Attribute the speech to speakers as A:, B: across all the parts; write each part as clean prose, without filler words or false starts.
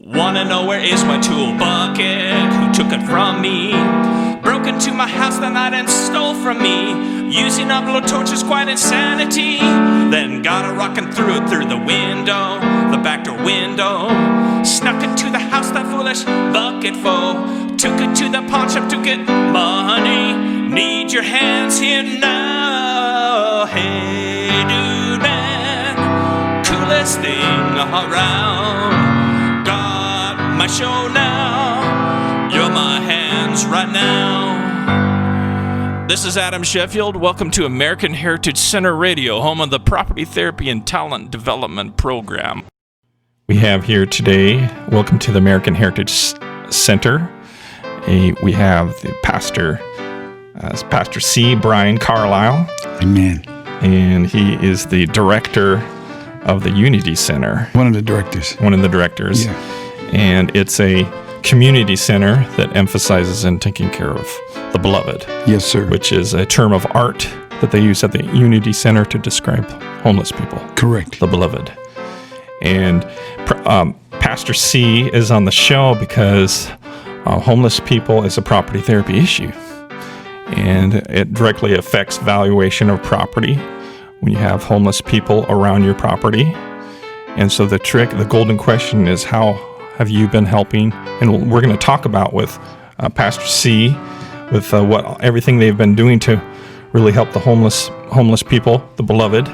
A: Wanna know where is my tool bucket? Who took it from me? Broke into my house that night and stole from me. Using up blowtorches, quite insanity. Then got a rockin' through it through the window, the back door window. Snuck into the house, that foolish bucket foe. Took it to the pawn shop to get money. Need your hands here now. Hey dude man, coolest thing around. My show now, you're my hands right now. This is Adam Sheffield. Welcome to American Heritage Center Radio, home of the Property Therapy and Talent Development Program. We have here today, welcome to the American Heritage Center. We have the pastor, Pastor C. Brian Carlisle.
B: Amen.
A: And he is the director of the Unity Center.
B: One of the directors.
A: Yeah. And it's a community center that emphasizes in taking care of the beloved.
B: Yes, sir.
A: Which is a term of art that they use at the Unity Center to describe homeless people.
B: Correct.
A: The beloved. And Pastor C is on the show because homeless people is a property therapy issue. And it directly affects valuation of property when you have homeless people around your property. And so the golden question is, how have you been helping? And we're going to talk about with Pastor C, with everything they've been doing to really help the homeless people, the beloved,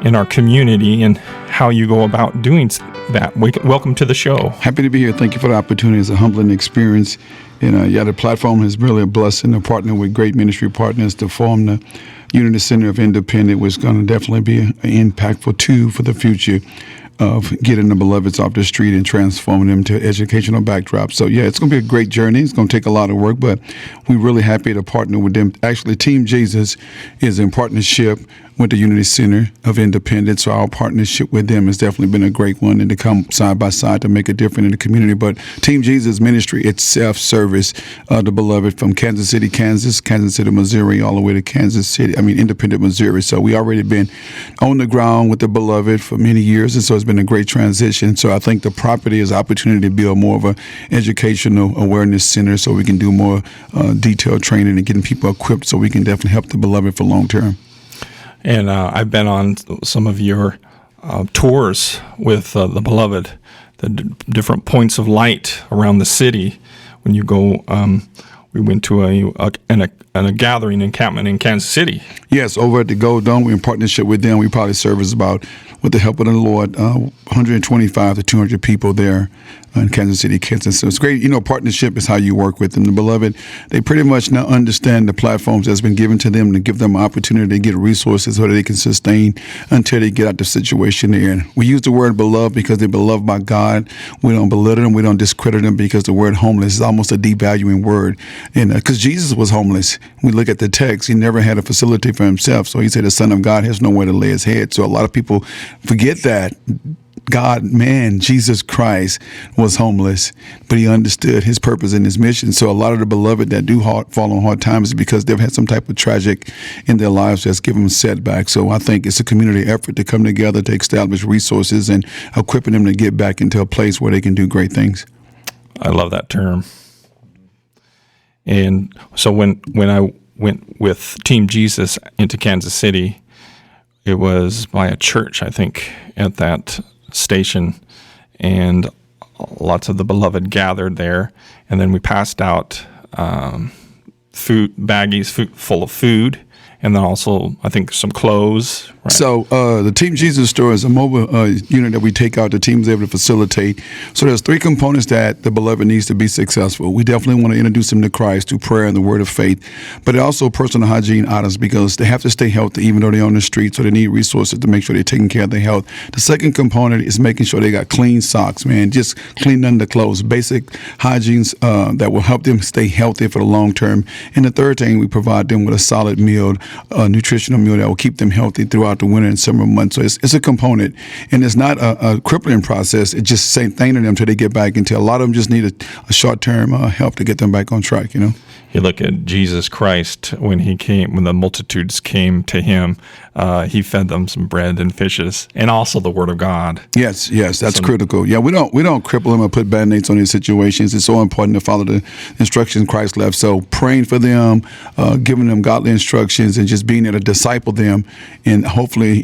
A: in our community, and how you go about doing that. Welcome to the show.
B: Happy to be here. Thank you for the opportunity. It's a humbling experience. And the platform is really a blessing to partner with great ministry partners to form the Unity Center of Independence, which is going to definitely be an impactful tool for the future of getting the beloveds off the street and transforming them to educational backdrops. So, it's going to be a great journey. It's going to take a lot of work, but we're really happy to partner with them. Actually, Team Jesus is in partnership with the Unity Center of Independence. So our partnership with them has definitely been a great one, and to come side by side to make a difference in the community. But Team Jesus Ministry itself service the beloved from Kansas City, Missouri, all the way to Independent, Missouri. So we already been on the ground with the beloved for many years, and so it's been a great transition. So I think the property is an opportunity to build more of an educational awareness center, so we can do more detailed training and getting people equipped, so we can definitely help the beloved for long term.
A: And I've been on some of your tours with the beloved, the different points of light around the city. When you go, we went to a gathering encampment in Kansas City.
B: Yes, over at the Gold Dome. We're in partnership with them. We probably service about, with the help of the Lord, 125 to 200 people there in Kansas City, Kansas. So it's great. Partnership is how you work with them. The beloved, they pretty much now understand the platforms that's been given to them to give them an opportunity to get resources so that they can sustain until they get out the situation they're in. We use the word beloved because they're beloved by God. We don't belittle them. We don't discredit them, because the word homeless is almost a devaluing word. And because Jesus was homeless, we look at the text, he never had a facility for himself. So he said the Son of God has nowhere to lay his head. So a lot of people forget that Jesus Christ was homeless, but he understood his purpose and his mission. So a lot of the beloved that do fall on hard times is because they've had some type of tragic in their lives that's given them setbacks. So I think it's a community effort to come together to establish resources and equipping them to get back into a place where they can do great things.
A: I love that term. And so when I went with Team Jesus into Kansas City, it was by a church, I think, at that station, and lots of the beloved gathered there, and then we passed out food baggies full of food, and then also, I think, some clothes. Right?
B: So the Team Jesus store is a mobile unit that we take out. The team's able to facilitate. So there's three components that the beloved needs to be successful. We definitely want to introduce them to Christ through prayer and the word of faith, but also personal hygiene items, because they have to stay healthy even though they're on the street, so they need resources to make sure they're taking care of their health. The second component is making sure they got clean socks, just clean underclothes, basic hygienes that will help them stay healthy for the long term. And the third thing, we provide them with a solid meal nutritional meal that will keep them healthy throughout the winter and summer months. So it's a component, and it's not a crippling process. It's just same thing to them until they get back into. A lot of them just need a short-term help to get them back on track.
C: You look at Jesus Christ when the multitudes came to him, he fed them some bread and fishes, and also the Word of God.
B: Yes, that's critical. Yeah, we don't cripple them or put band-aids on these situations. It's so important to follow the instructions Christ left. So praying for them, giving them godly instructions, and just being there to disciple them, and hopefully,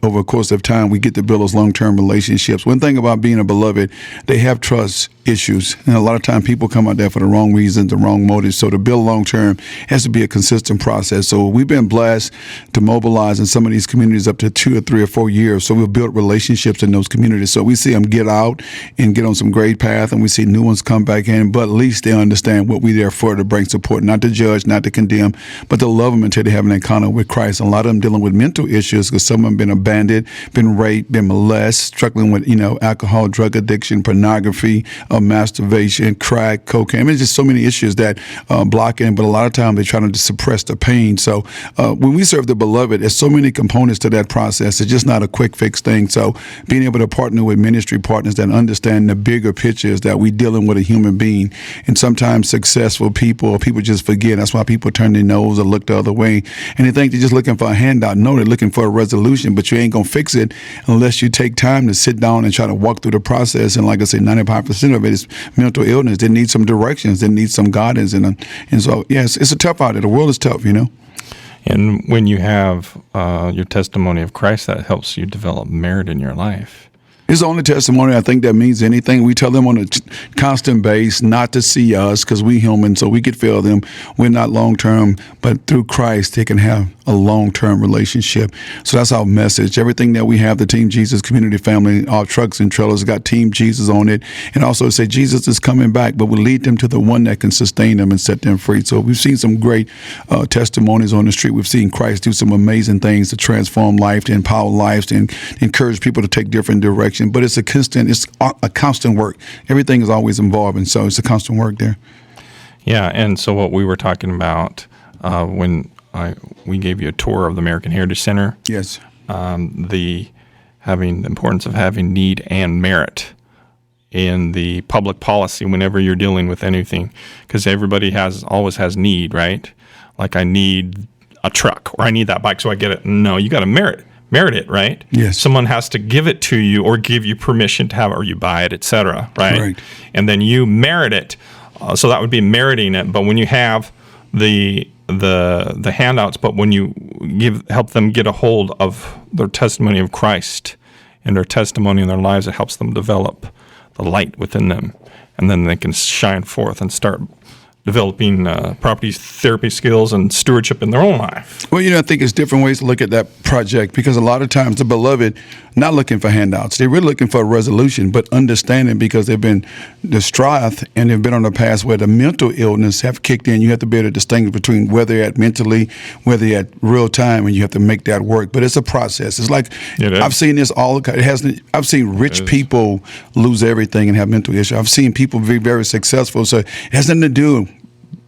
B: over the course of time, we get to build those long-term relationships. One thing about being a beloved, they have trust issues, and a lot of times people come out there for the wrong reasons, the wrong motives. So to build long-term has to be a consistent process. So we've been blessed to mobilize in some of these communities up to 2 or 3 or 4 years. So we've built relationships in those communities. So we see them get out and get on some great path, and we see new ones come back in, but at least they understand what we're there for, to bring support, not to judge, not to condemn, but to love them until they have an encounter with Christ. And a lot of them dealing with mental issues because some of them been abandoned, been raped, been molested, struggling with, alcohol, drug addiction, pornography, masturbation, crack, cocaine. I mean, just so many issues that block it, but a lot of times they're trying to suppress the pain. So when we serve the beloved, there's so many components to that process. It's just not a quick fix thing. So being able to partner with ministry partners that understand the bigger picture is that we're dealing with a human being. And sometimes successful people just forget. That's why people turn their nose or look the other way. And they think they're just looking for a handout. No, they're looking for a resolution, but you ain't going to fix it unless you take time to sit down and try to walk through the process. And like I said, 95% of it is mental illness. They need some directions. They need some guidance. And so, yes, it's a tough out there. The world is tough,
C: And when you have your testimony of Christ, that helps you develop merit in your life.
B: It's the only testimony I think that means anything. We tell them on a constant base not to see us because we human, so we could feel them. We're not long-term, but through Christ, they can have a long-term relationship. So that's our message. Everything that we have, the Team Jesus community family, our trucks and trailers got Team Jesus on it. And also say Jesus is coming back, but we'll lead them to the one that can sustain them and set them free. So we've seen some great testimonies on the street. We've seen Christ do some amazing things to transform life, to empower lives, and encourage people to take different directions. But it's a constant work. Everything is always involved, and so it's a constant work there.
C: Yeah, and so what we were talking about when we gave you a tour of the American Heritage Center.
B: Yes.
C: The importance of having need and merit in the public policy whenever you're dealing with anything, because everybody always has need, right? Like, I need a truck, or I need that bike, so I get it. No, you got to merit it, right?
B: Yes.
C: Someone has to give it to you or give you permission to have it, or you buy it, etc., right?
B: Right.
C: And then you merit it. So that would be meriting it. But when you have the handouts, but when you help them get a hold of their testimony of Christ and their testimony in their lives, it helps them develop the light within them, and then they can shine forth and start developing property therapy skills and stewardship in their own life.
B: Well, I think it's different ways to look at that project, because a lot of times the beloved not looking for handouts. They're really looking for a resolution, but understanding, because they've been distraught and they've been on a path where the mental illness have kicked in. You have to be able to distinguish between whether you're at mentally, whether you're at real time, and you have to make that work. But it's a process. It's like, I've seen this I've seen rich people lose everything and have mental issues. I've seen people be very successful. So it has nothing to do,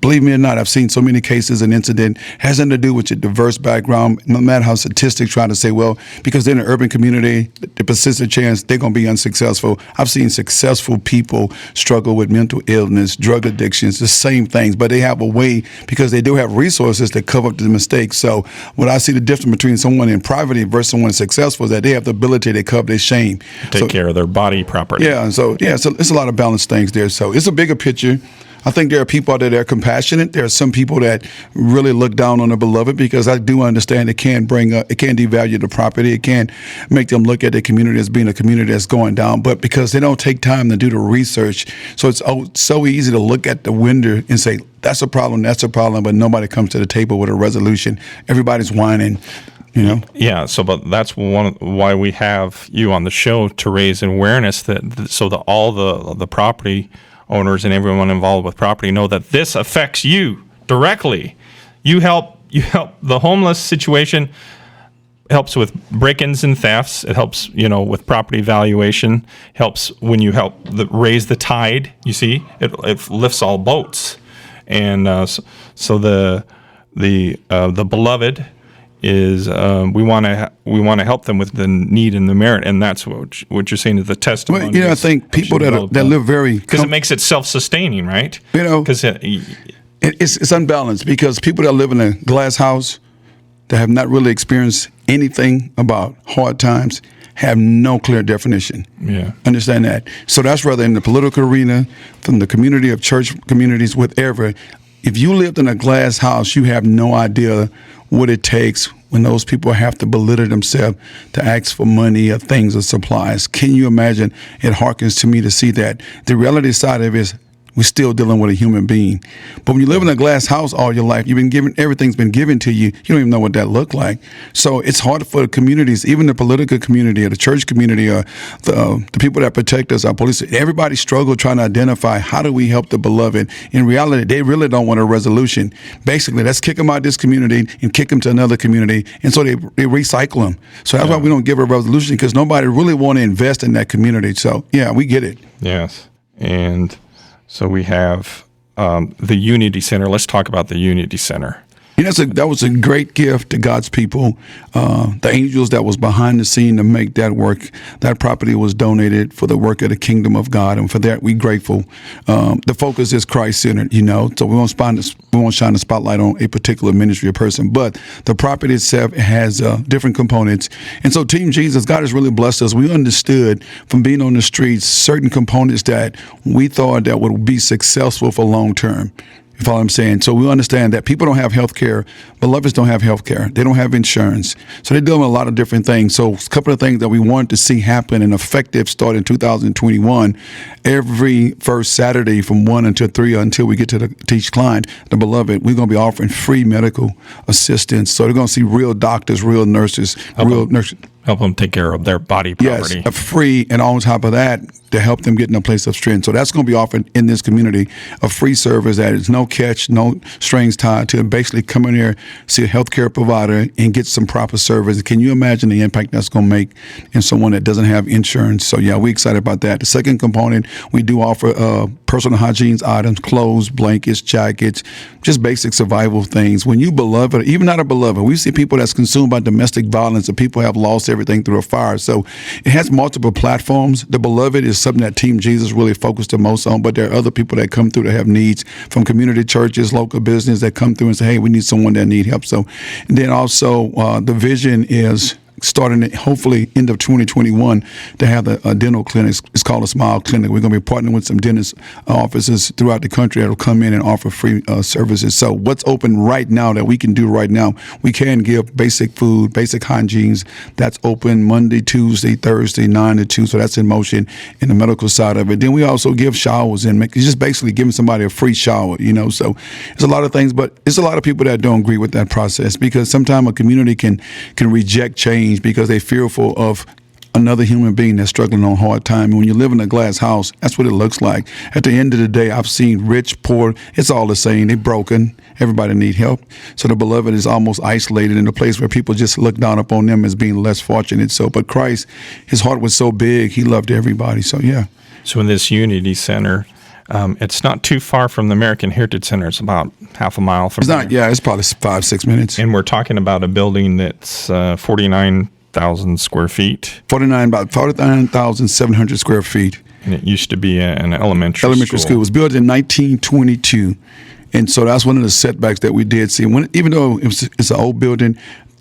B: believe me or not, I've seen so many cases and incident, has nothing to do with your diverse background, no matter how statistics try to say, well, because they're in an urban community, the persistent chance they're going to be unsuccessful. I've seen successful people struggle with mental illness, drug addictions, the same things, but they have a way, because they do have resources to cover up the mistakes. So what I see the difference between someone in poverty versus someone successful is that they have the ability to cover their shame.
C: Take care of their body properly.
B: Yeah, so it's a lot of balanced things there. So it's a bigger picture. I think there are people out there that are compassionate. There are some people that really look down on the beloved, because I do understand it can devalue the property. It can make them look at the community as being a community that's going down. But because they don't take time to do the research, so it's so easy to look at the window and say, that's a problem, but nobody comes to the table with a resolution. Everybody's whining.
C: Yeah. So, but that's why we have you on the show, to raise awareness so that all the property owners and everyone involved with property know that this affects you directly. You help the homeless situation. Helps with break-ins and thefts. It helps, with property valuation. Helps when you help raise the tide. You see, it lifts all boats, and so the beloved is we want to help them with the need and the merit, and that's what you're saying is the testimony.
B: Well, I think people that live very
C: because it makes it self-sustaining, right?
B: Because it's unbalanced, because people that live in a glass house that have not really experienced anything about hard times have no clear definition.
C: Yeah.
B: Understand that. So that's rather in the political arena, from the community of church communities, whatever. If you lived in a glass house, you have no idea what it takes when those people have to belittle themselves to ask for money or things or supplies. Can you imagine? It harkens to me to see that. The reality side of it is we're still dealing with a human being. But when you live in a glass house all your life, everything's been given to you. You don't even know what that looked like. So it's hard for the communities, even the political community or the church community or the people that protect us, our police. Everybody struggle trying to identify how do we help the beloved. In reality, they really don't want a resolution. Basically, let's kick them out of this community and kick them to another community. And so they recycle them. So that's why we don't give a resolution, because nobody really want to invest in that community. So, yeah, we get it.
C: Yes. And so we have the Unity Center. Let's talk about the Unity Center.
B: That was a great gift to God's people. The angels that was behind the scene to make that work. That property was donated for the work of the kingdom of God, and for that we're grateful. The focus is Christ-centered, so we won't shine the spotlight on a particular ministry or person, but the property itself has different components. And so Team Jesus, God has really blessed us. We understood from being on the streets certain components that we thought that would be successful for long term. You follow what I'm saying? So we understand that people don't have health care. Beloveds don't have health care. They don't have insurance. So they're dealing with a lot of different things. So a couple of things that we wanted to see happen and effective start in 2021, every first Saturday from 1 until 3 until we get to Teach Client, the Beloved, we're going to be offering free medical assistance. So they're going to see real doctors, real nurses,
C: help them take care of their body property.
B: Yes, free, and on top of that, to help them get in a place of strength. So that's going to be offered in this community, a free service that is no catch, no strings tied to it. Basically come in here, see a healthcare provider, and get some proper service. Can you imagine the impact that's going to make in someone that doesn't have insurance? So yeah, we're excited about that. The second component, we do offer personal hygiene items, clothes, blankets, jackets, just basic survival things. When you beloved, or even not a beloved, we see people that's consumed by domestic violence, and people have lost everything through a fire. So it has multiple platforms. The Beloved is something that Team Jesus really focused the most on, but there are other people that come through that have needs from community churches, local business that come through and say, hey, we need someone that need help. So, and then also the vision is starting hopefully end of 2021 to have a dental clinic. It's called a Smile Clinic. We're going to be partnering with some dentist offices throughout the country that will come in and offer free services. So what's open right now that we can do right now, we can give basic food, basic hygienes. That's open Monday, Tuesday, Thursday, 9 to 2. So that's in motion in the medical side of it. Then we also give showers and just basically giving somebody a free shower, So it's a lot of things, but it's a lot of people that don't agree with that process, because sometimes a community can reject change because they're fearful of another human being that's struggling on hard time. And when you live in a glass house, that's what it looks like. At the end of the day, I've seen rich, poor, it's all the same. They're broken. Everybody need help. So the Beloved is almost isolated in a place where people just look down upon them as being less fortunate. So, but Christ, his heart was so big, he loved everybody. So, yeah.
C: So in this Unity Center, it's not too far from the American Heritage Center. It's about half a mile from there.
B: It's not, yeah, it's probably 5-6 minutes.
C: And we're talking about a building that's 49,000 square feet.
B: About 49,700 square feet.
C: And it used to be an elementary school.
B: It was built in 1922. And so that's one of the setbacks that we did see. Even though it's an old building,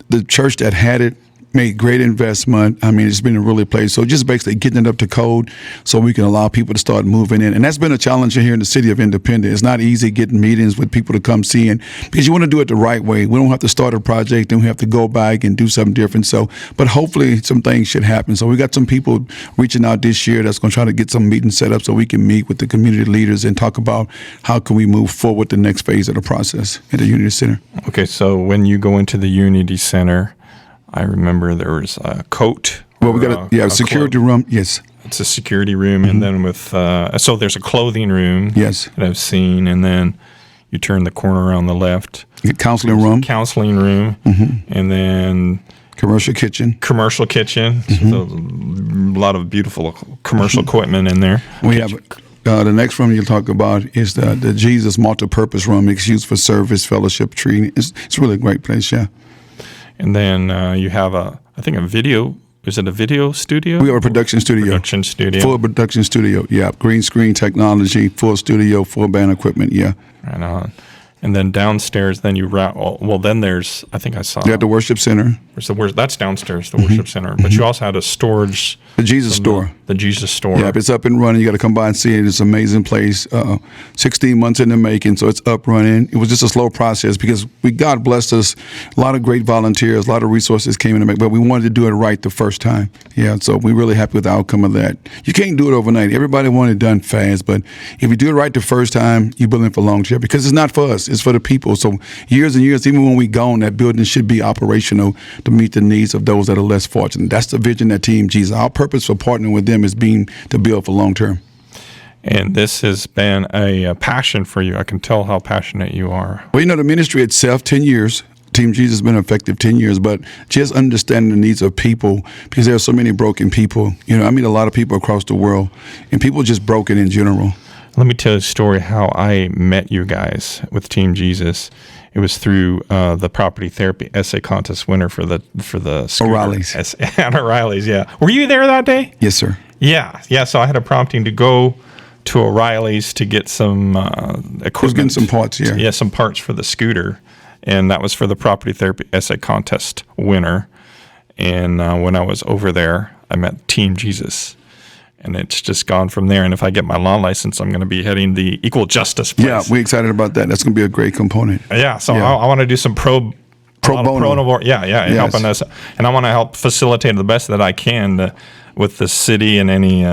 B: the church that had it made great investment. I mean, it's been a really place. So just basically getting it up to code so we can allow people to start moving in. And that's been a challenge here in the city of Independence. It's not easy getting meetings with people to come see, and because you want to do it the right way. We don't have to start a project and we have to go back and do something different. So, but hopefully some things should happen. So we got some people reaching out this year that's going to try to get some meetings set up so we can meet with the community leaders and talk about how can we move forward the next phase of the process at the Unity Center.
C: Okay, so when you go into the Unity Center, I remember there was a coat.
B: Well, we got a security room. Yes,
C: it's a security room, and then with so there's a clothing room.
B: Yes,
C: that I've seen, and then you turn the corner on the left.
B: Counseling room,
C: and then
B: commercial kitchen.
C: Mm-hmm. So a lot of beautiful commercial equipment in there.
B: We have. The next room you'll talk about is the Jesus multi-purpose room. It's used for service, fellowship, training. It's really a great place, yeah.
C: and then you have I think a video. Is it a video studio?
B: We have a production studio.
C: Production studio.
B: Full production studio, yeah. Green screen technology, full studio, full band equipment, yeah.
C: Right on. And then downstairs, then you wrap. Well, then there's. I think I saw.
B: You got the worship center.
C: That's downstairs, the worship center. But you also had a storage.
B: The Jesus store.
C: The Jesus store.
B: Yeah, if it's up and running, you got to come by and see it. It's an amazing place. 16 months in the making, so it's up running. It was just a slow process because God blessed us. A lot of great volunteers, a lot of resources came in to make, but we wanted to do it right the first time. Yeah, so we're really happy with the outcome of that. You can't do it overnight. Everybody wanted it done fast, but if you do it right the first time, you're building for longevity because it's not for us, it's for the people. So years and years, even when we gone, that building should be operational to meet the needs of those that are less fortunate. That's the vision that Team Jesus. Our purpose for partnering with them is being to build for long term.
C: And this has been a passion for you. I can tell how passionate you are.
B: Well, the ministry itself, 10 years. Team Jesus has been effective 10 years, but just understanding the needs of people because there are so many broken people. I meet a lot of people across the world, and people are just broken in general.
C: Let me tell you a story how I met you guys with Team Jesus. It was through the property therapy essay contest winner for the
B: O'Reilly's.
C: At O'Reilly's, yeah. Were you there that day?
B: Yes, sir.
C: Yeah. So I had a prompting to go to O'Reilly's to get some equipment.
B: I was getting some parts, yeah.
C: Yeah, some parts for the scooter, and that was for the property therapy essay contest winner. And when I was over there, I met Team Jesus. And it's just gone from there. And if I get my law license, I'm going to be heading the equal justice place.
B: Yeah, we're excited about that. That's going to be a great component.
C: Yeah, so I want to do some pro bono. Helping us. And I want to help facilitate the best that I can with the city and any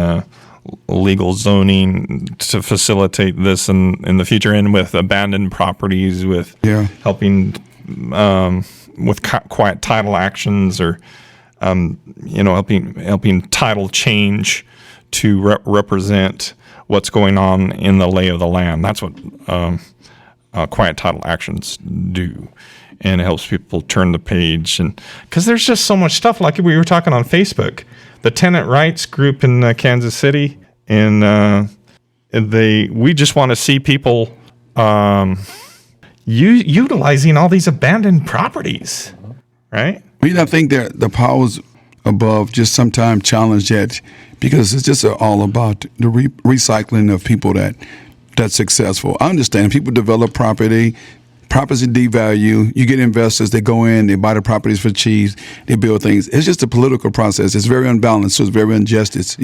C: legal zoning to facilitate this in the future, and with abandoned properties, with helping with quiet title actions, or helping title change to represent what's going on in the lay of the land. That's what quiet title actions do, and it helps people turn the page. And because there's just so much stuff, like we were talking on Facebook, the tenant rights group in Kansas City, and we just want to see people utilizing all these abandoned properties, right?
B: I think that the powers above just sometimes challenge that, because it's just all about the recycling of people that's successful. I understand people develop properties devalue. You get investors, they go in, they buy the properties for cheap, they build things. It's just a political process. It's very unbalanced, so it's very injustice,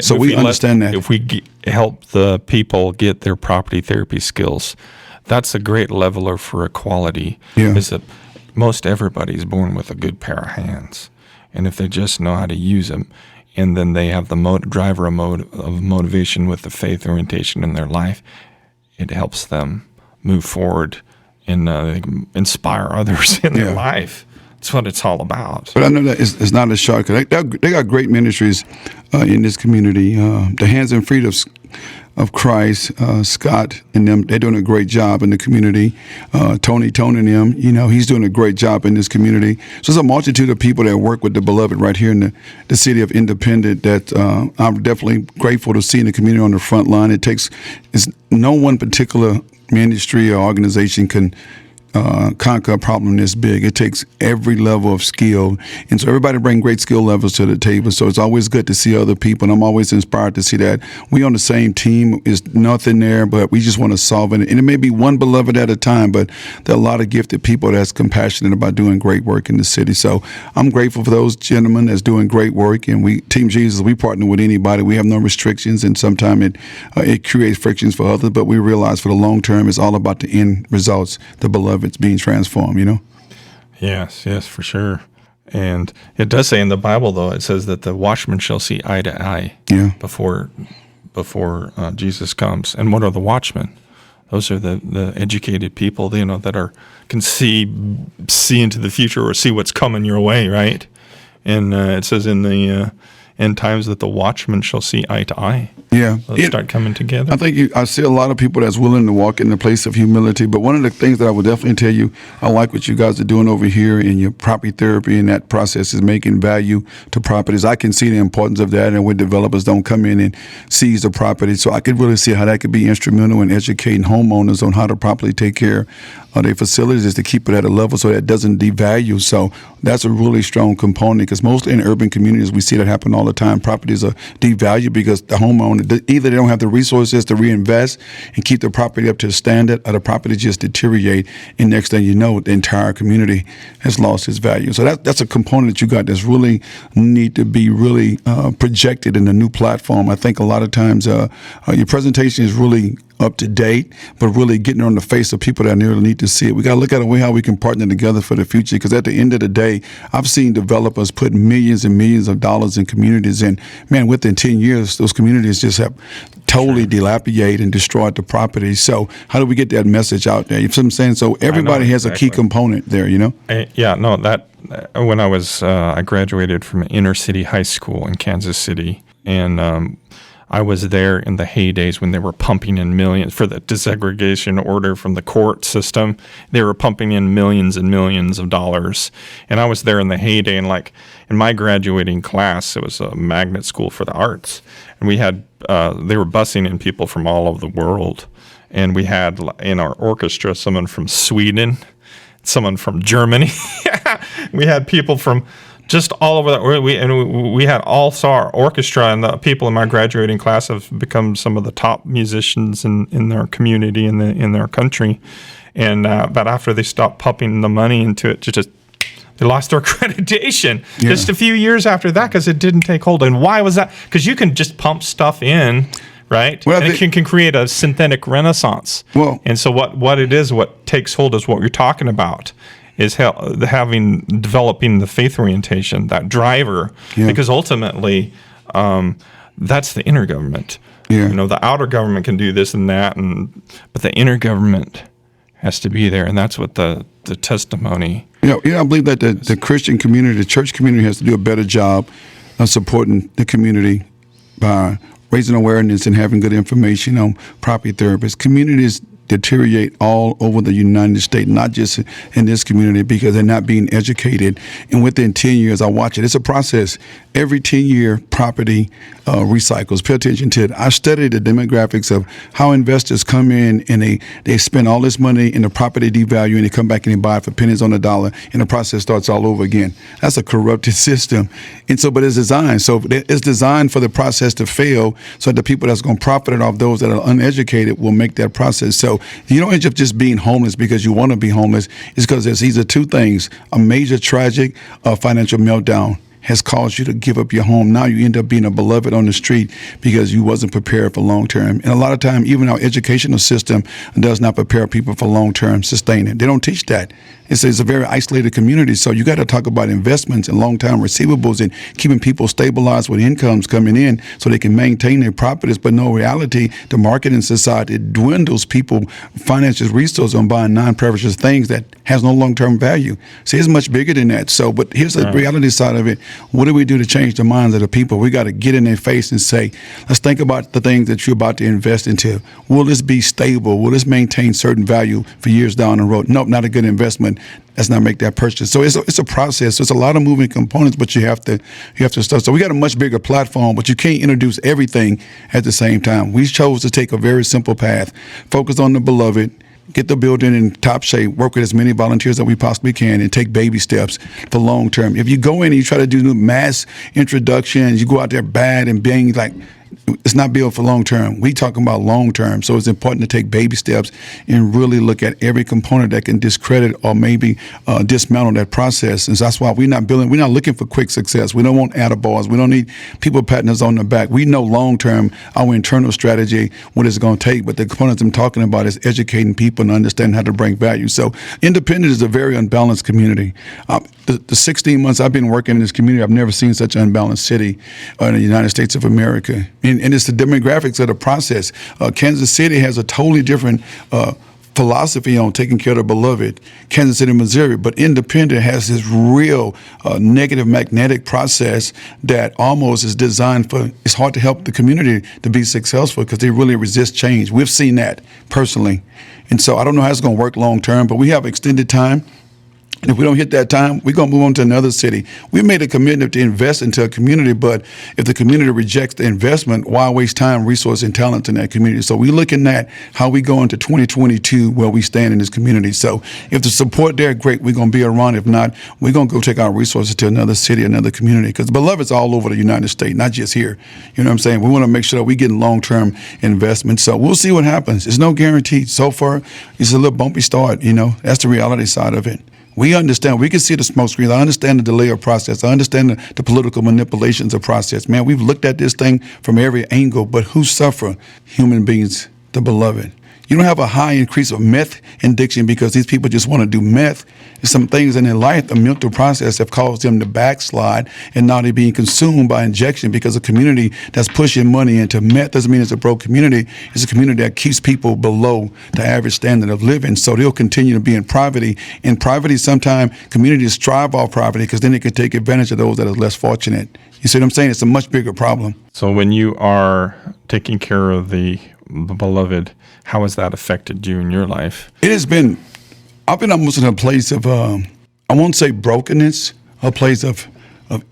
B: So we understand that.
C: If we help the people get their property therapy skills, that's a great leveler for equality.
B: Yeah.
C: Is that most everybody's born with a good pair of hands. And if they just know how to use them, and then they have the driver of motivation with the faith orientation in their life, it helps them move forward and they can inspire others in their life. That's what it's all about.
B: But I know that it's not a shortcut. They got great ministries in this community. The Hands and Feet of Christ, Scott and them, they're doing a great job in the community. Tony and them, he's doing a great job in this community. So there's a multitude of people that work with the Beloved right here in the city of Independent that I'm definitely grateful to see in the community on the front line. It's no one particular ministry or organization can conquer a problem this big. It takes every level of skill, and so everybody bring great skill levels to the table. So it's always good to see other people, and I'm always inspired to see that we on the same team. Is nothing there, but we just want to solve it. And it may be one beloved at a time, but there are a lot of gifted people that's compassionate about doing great work in the city. So I'm grateful for those gentlemen that's doing great work. And we, Team Jesus, we partner with anybody. We have no restrictions, and sometimes it creates frictions for others. But we realize for the long term, it's all about the end results. The beloved. It's being transformed,
C: Yes, for sure. And it does say in the Bible, though, it says that the watchman shall see eye to eye before Jesus comes. And what are the watchmen? Those are the educated people, that can see into the future or see what's coming your way, right? And it says in in times that the watchmen shall see eye to eye.
B: Yeah.
C: They'll start coming together.
B: I think I see a lot of people that's willing to walk in the place of humility. But one of the things that I would definitely tell you, I like what you guys are doing over here in your property therapy, and that process is making value to properties. I can see the importance of that, and when developers don't come in and seize the property. So I could really see how that could be instrumental in educating homeowners on how to properly take care of their facilities, is to keep it at a level so that it doesn't devalue. So that's a really strong component, because mostly in urban communities, we see that happen all the time. Properties are devalued because the homeowner, either they don't have the resources to reinvest and keep the property up to the standard, or the property just deteriorate, and next thing you know, the entire community has lost its value. So that's a component that you got that's really need to be really projected in the new platform. I think a lot of times your presentation is really up to date, but really getting on the face of people that really need to see it. We got to look at a way how we can partner together for the future, because at the end of the day, I've seen developers put millions and millions of dollars in communities, and man, within 10 years, those communities just have totally dilapidated and destroyed the property. So how do we get that message out there? You see what I'm saying? So everybody has a key component there, you know?
C: When I graduated from inner city high school in Kansas City, and I was there in the heydays when they were pumping in millions for the desegregation order from the court system. They were pumping in millions and millions of dollars. And I was there in the heyday, and like in my graduating class, it was a magnet school for the arts. And we had, they were busing in people from all over the world. And we had in our orchestra someone from Sweden, someone from Germany. We had people from just all over we had all-star orchestra, and the people in my graduating class have become some of the top musicians in their community, in their country. And but after they stopped pumping the money into it, they lost their accreditation just a few years after that, because it didn't take hold. And why was that? Because you can just pump stuff in, right?
B: Well,
C: and it can create a synthetic renaissance.
B: Well,
C: and so what takes hold is what you're talking about, is developing the faith orientation, that driver, because ultimately that's the inner government.
B: Yeah.
C: You know, the outer government can do this and that, but the inner government has to be there, and that's what the testimony. I
B: believe that the Christian community, the church community, has to do a better job of supporting the community by raising awareness and having good information on property therapists. Communities deteriorate all over the United States, not just in this community, because they're not being educated. And within 10 years, I watch it. It's a process. Every 10-year property recycles. Pay attention to it. I studied the demographics of how investors come in and they spend all this money in the property devalue, and they come back and they buy it for pennies on the dollar, and the process starts all over again. That's a corrupted system. And so, but it's designed. So it's designed for the process to fail, so that the people that's going to profit off those that are uneducated will make that process. So you don't end up just being homeless because you want to be homeless. It's because there's either two things: a major tragic financial meltdown has caused you to give up your home. Now you end up being a beloved on the street because you wasn't prepared for long term. And a lot of time, even our educational system does not prepare people for long term sustaining. They don't teach that. It's a very isolated community. So you got to talk about investments and long term receivables and keeping people stabilized with incomes coming in so they can maintain their properties. But no reality, the market in society dwindles people financial resources on buying non-precious things that has no long term value. See, it's much bigger than that. So, but here's the reality side of it. What do we do to change the minds of the people? We got to get in their face and say, let's think about the things that you're about to invest into. Will this be stable? Will this maintain certain value for years down the road? Nope, not a good investment. Let's not make that purchase. So it's a process. So it's a lot of moving components, but you have to start. So we got a much bigger platform, but you can't introduce everything at the same time. We chose to take a very simple path, focus on the beloved, get the building in top shape, work with as many volunteers that we possibly can, and take baby steps for long term. If you go in and you try to do mass introductions, you go out there bad and bang, like, it's not built for long term. We talking about long term. So it's important to take baby steps and really look at every component that can discredit or maybe dismantle that process. And so that's why we're not looking for quick success. We don't want attaboys. We don't need people patting us on the back. We know long term our internal strategy, what it's going to take. But the components I'm talking about is educating people and understanding how to bring value. So Independence is a very unbalanced community. The 16 months I've been working in this community, I've never seen such an unbalanced city in the United States of America. And it's the demographics of the process. Kansas City has a totally different philosophy on taking care of the beloved, Kansas City, Missouri, but Independent has this real negative magnetic process that almost is designed for, it's hard to help the community to be successful because they really resist change. We've seen that personally. And so I don't know how it's going to work long term, but we have extended time. And if we don't hit that time, we're going to move on to another city. We made a commitment to invest into a community, but if the community rejects the investment, why waste time, resource, and talent in that community? So we're looking at how we go into 2022, where we stand in this community. So if the support there, great, we're going to be around. If not, we're going to go take our resources to another city, another community, because beloved's all over the United States, not just here. You know what I'm saying? We want to make sure that we get long-term investment. So we'll see what happens. There's no guarantee. So far, it's a little bumpy start, you know. That's the reality side of it. We understand. We can see the smoke screens. I understand the delay of process. I understand the political manipulations of process. Man, we've looked at this thing from every angle, but who suffer? Human beings, the beloved. You don't have a high increase of meth addiction because these people just want to do meth. There's some things in their life, the mental process, have caused them to backslide, and now they're being consumed by injection because a community that's pushing money into meth doesn't mean it's a broke community. It's a community that keeps people below the average standard of living. So they'll continue to be in poverty. In poverty, sometimes communities strive off poverty because then they can take advantage of those that are less fortunate. You see what I'm saying? It's a much bigger problem.
C: So when you are taking care of the beloved, how has that affected you in your life?
B: It has been, I've been almost in a place of, I won't say brokenness, a place of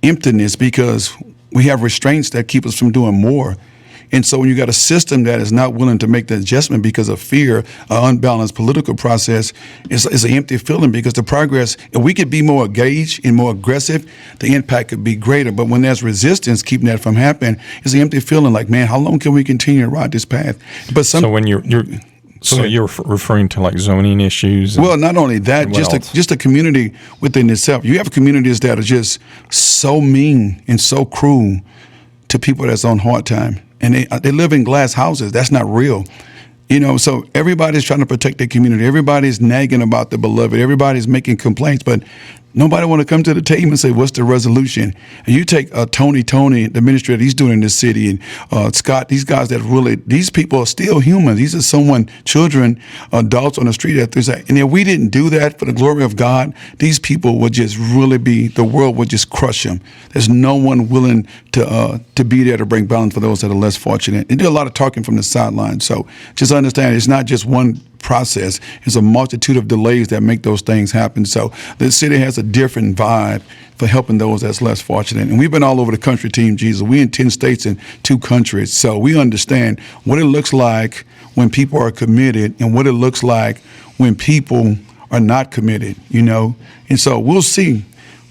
B: emptiness, because we have restraints that keep us from doing more. And so when you got a system that is not willing to make the adjustment because of fear, an unbalanced political process, it's an empty feeling, because the progress, if we could be more engaged and more aggressive, the impact could be greater. But when there's resistance keeping that from happening, it's an empty feeling like, man, how long can we continue to ride this path? But
C: so when you're referring to like zoning issues?
B: Well, not only that, just a community within itself. You have communities that are just so mean and so cruel to people that's on hard time. And they live in glass houses. That's not real. You know, so everybody's trying to protect their community. Everybody's nagging about the beloved. Everybody's making complaints, but nobody want to come to the table and say, what's the resolution? And you take Tony, the administrator, he's doing in this city, and Scott, these guys that really, these people are still human. These are children, adults on the street. And if we didn't do that for the glory of God, these people would just really the world would just crush them. There's no one willing to be there to bring balance for those that are less fortunate. And there's a lot of talking from the sidelines. So just understand, it's not just one process. It's a multitude of delays that make those things happen. So the city has a different vibe for helping those that's less fortunate. And we've been all over the country, Team Jesus. We in 10 states and 2 countries. So we understand what it looks like when people are committed and what it looks like when people are not committed, you know. And so we'll see.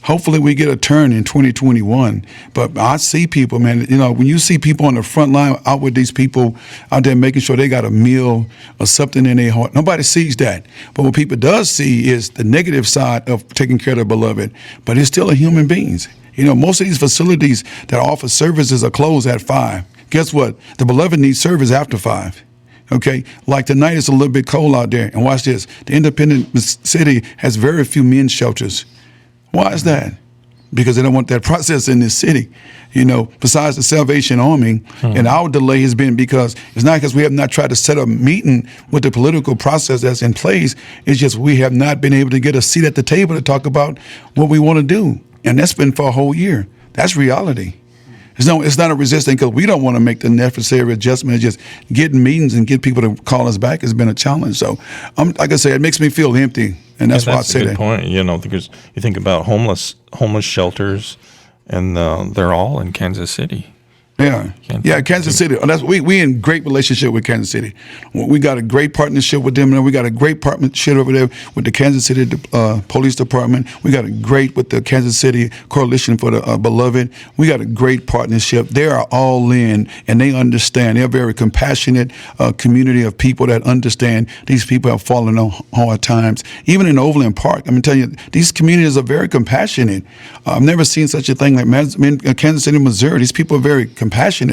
B: Hopefully we get a turn in 2021. But I see people, man, you know, when you see people on the front line out with these people out there making sure they got a meal or something in their heart, nobody sees that. But what people does see is the negative side of taking care of the beloved. But it's still a human beings. You know, most of these facilities that offer services are closed at 5. Guess what? The beloved needs service after 5. Okay, like tonight it's a little bit cold out there. And watch this. The Independent city has very few men's shelters. Why is that? Because they don't want that process in this city, you know, besides the Salvation Army. And our delay has been because it's not because we have not tried to set a meeting with the political process that's in place. It's just we have not been able to get a seat at the table to talk about what we want to do. And that's been for a whole year. That's reality. It's not a resistance because we don't want to make the necessary adjustment. Just getting meetings and get people to call us back has been a challenge. So, like I said, it makes me feel empty, and that's why I say that.
C: That's a good point. You know, because you think about homeless shelters, and they're all in Kansas City.
B: Yeah, Kansas City. That's we in great relationship with Kansas City. We got a great partnership with them, and we got a great partnership over there with the Kansas City Police Department. We got a great with the Kansas City Coalition for the Beloved. We got a great partnership. They are all in, and they understand. They're a very compassionate community of people that understand these people have fallen on hard times. Even in Overland Park, I'm telling you, these communities are very compassionate. I've never seen such a thing like Kansas City, Missouri. These people are very compassionate.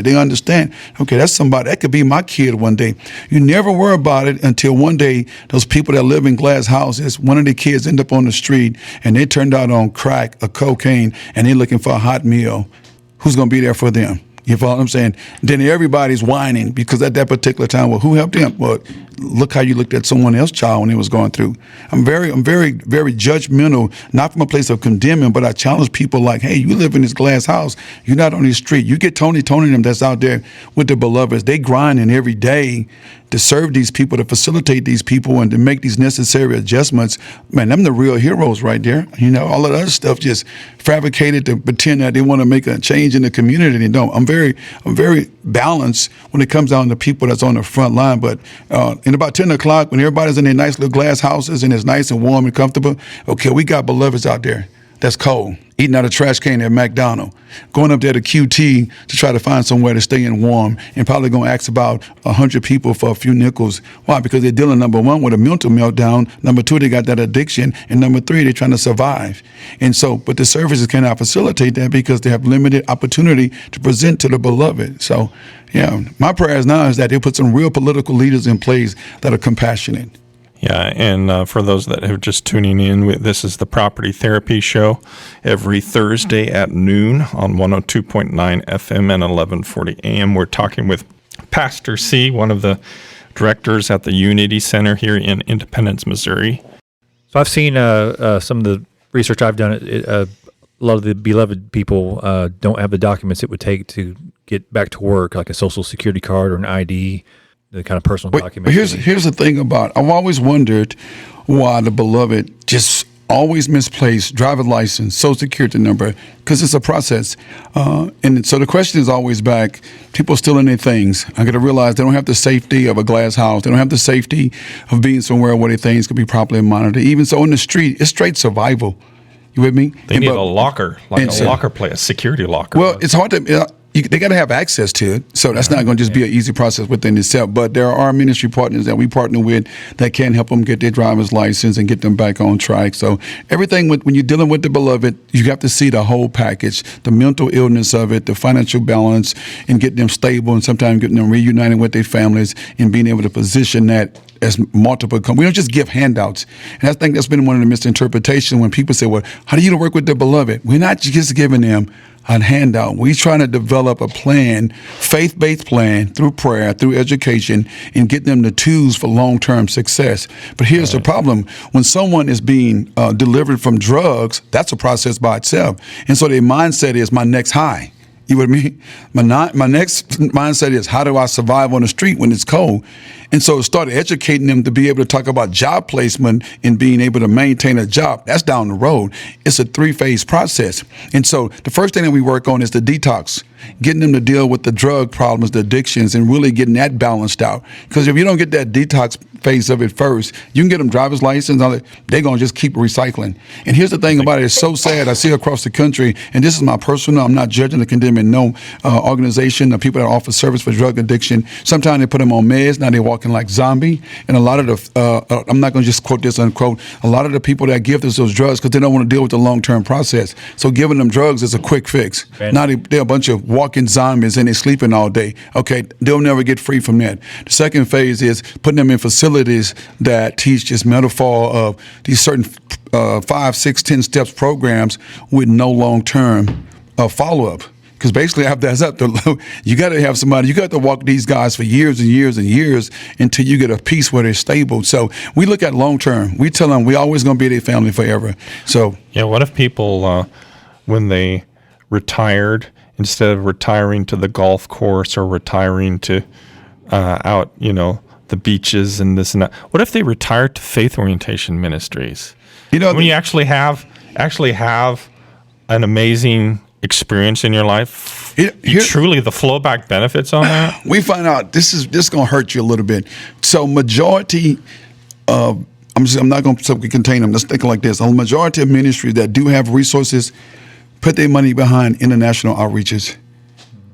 B: They understand, okay, that's somebody, that could be my kid one day. You never worry about it until one day those people that live in glass houses, one of the kids end up on the street and they turned out on crack or cocaine and they're looking for a hot meal. Who's going to be there for them? You follow what I'm saying? Then everybody's whining because at that particular time, well, who helped them? Well, look how you looked at someone else's child when it was going through. I'm very, very judgmental, not from a place of condemning, but I challenge people like, hey, you live in this glass house. You're not on the street. You get Tony and them that's out there with the beloveds. They grinding every day to serve these people, to facilitate these people, and to make these necessary adjustments. Man, them the real heroes right there. You know, all of the other stuff just fabricated to pretend that they want to make a change in the community. They don't. I'm very balanced when it comes down to people that's on the front line. But in about 10 o'clock, when everybody's in their nice little glass houses and it's nice and warm and comfortable, okay, we got beloveds out there that's cold, eating out of trash can at McDonald's, going up there to QT to try to find somewhere to stay in warm, and probably going to ask about 100 people for a few nickels. Why? Because they're dealing, number one, with a mental meltdown. Number two, they got that addiction. And number three, they're trying to survive. And so, but the services cannot facilitate that because they have limited opportunity to present to the beloved. So, yeah, my prayers now is that they put some real political leaders in place that are compassionate.
C: Yeah, and for those that are just tuning in, this is the Property Therapy Show every Thursday at noon on 102.9 FM and 1140 AM. We're talking with Pastor C, one of the directors at the Unity Center here in Independence, Missouri.
D: So I've seen some of the research I've done. A lot of the beloved people don't have the documents it would take to get back to work, like a social security card or an ID. The kind of personal documents.
B: Here's the thing about, I've always wondered why the beloved just always misplaced driver's license, social security number, because it's a process. And so the question is always back, people stealing their things. I got to realize they don't have the safety of a glass house. They don't have the safety of being somewhere where their things could be properly monitored. Even so, in the street, it's straight survival. You with me?
C: They need a locker, like a locker place, a security locker.
B: Well, it's hard to... they got to have access to it, so that's not going to just be an easy process within itself. But there are ministry partners that we partner with that can help them get their driver's license and get them back on track. So everything when you're dealing with the beloved, you have to see the whole package, the mental illness of it, the financial balance, and get them stable, and sometimes getting them reunited with their families and being able to position that as multiple. We don't just give handouts. And I think that's been one of the misinterpretations when people say, well, how do you work with the beloved? We're not just giving them a handout. We're trying to develop a plan, faith-based plan through prayer, through education, and get them the tools for long-term success. But here's the problem. When someone is being delivered from drugs, that's a process by itself. And so their mindset is my next high. You with me? My next mindset is, how do I survive on the street when it's cold? And so it started educating them to be able to talk about job placement and being able to maintain a job. That's down the road. It's a 3-phase process. And so the first thing that we work on is the detox, getting them to deal with the drug problems, the addictions, and really getting that balanced out. Because if you don't get that detox phase of it first, you can get them driver's license, they're going to just keep recycling. And here's the thing about it, it's so sad. I see across the country, and this is my personal, I'm not judging or condemning no organization of people that offer service for drug addiction. Sometimes they put them on meds, now they're walking like zombie. And a lot of the, I'm not going to just quote this unquote, a lot of the people that give us those drugs because they don't want to deal with the long-term process. So giving them drugs is a quick fix. Now they're a bunch of walking zombies and they're sleeping all day. Okay, they'll never get free from that. The second phase is putting them in facilities that teach this metaphor of these certain 5, 6, 10 steps programs with no long-term follow-up. Because basically, after that's up, you got to have somebody, you got to walk these guys for years and years and years until you get a piece where they're stable. So we look at long-term. We tell them we're always going to be their family forever. So
C: yeah, what if people, when they retired, instead of retiring to the golf course or retiring to out, the beaches and this and that, what if they retired to faith orientation ministries? When you actually have an amazing experience in your life, truly the flowback benefits on that.
B: We find out this is going to hurt you a little bit. So majority of, I'm not going to contain them. Let's think like this. A majority of ministries that do have resources put their money behind international outreaches.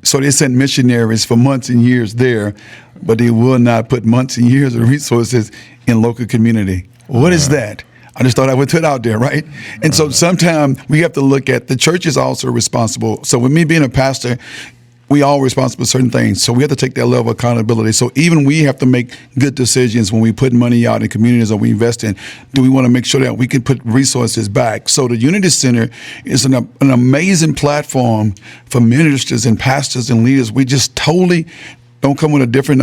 B: So they sent missionaries for months and years there, but they will not put months and years of resources in local community. What is that? I just thought I would put it out there, right? And so sometimes we have to look at the church is also responsible. So with me being a pastor, we all responsible for certain things. So we have to take that level of accountability. So even we have to make good decisions when we put money out in communities or we invest in. Do we want to make sure that we can put resources back? So the Unity Center is an amazing platform for ministers and pastors and leaders. We just totally don't come with a different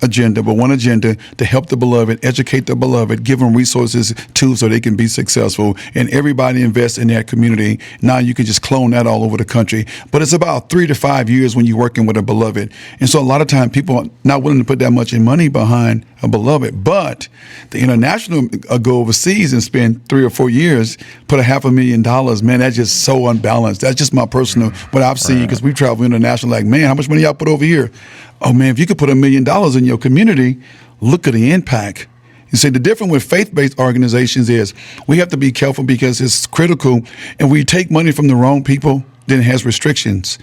B: agenda, but one agenda to help the beloved, educate the beloved, give them resources too so they can be successful, and everybody invests in that community. Now you can just clone that all over the country. But it's about 3 to 5 years when you're working with a beloved. And so a lot of time people are not willing to put that much in money behind a beloved. But the international go overseas and spend 3 or 4 years, put $500,000, man, that's just so unbalanced. That's just my personal, what I've seen, because we travel international, like, man, how much money y'all put over here? Oh, man, if you could put $1 million in your community, look at the impact. You see, the difference with faith-based organizations is we have to be careful because it's critical. And we take money from the wrong people, then it has restrictions.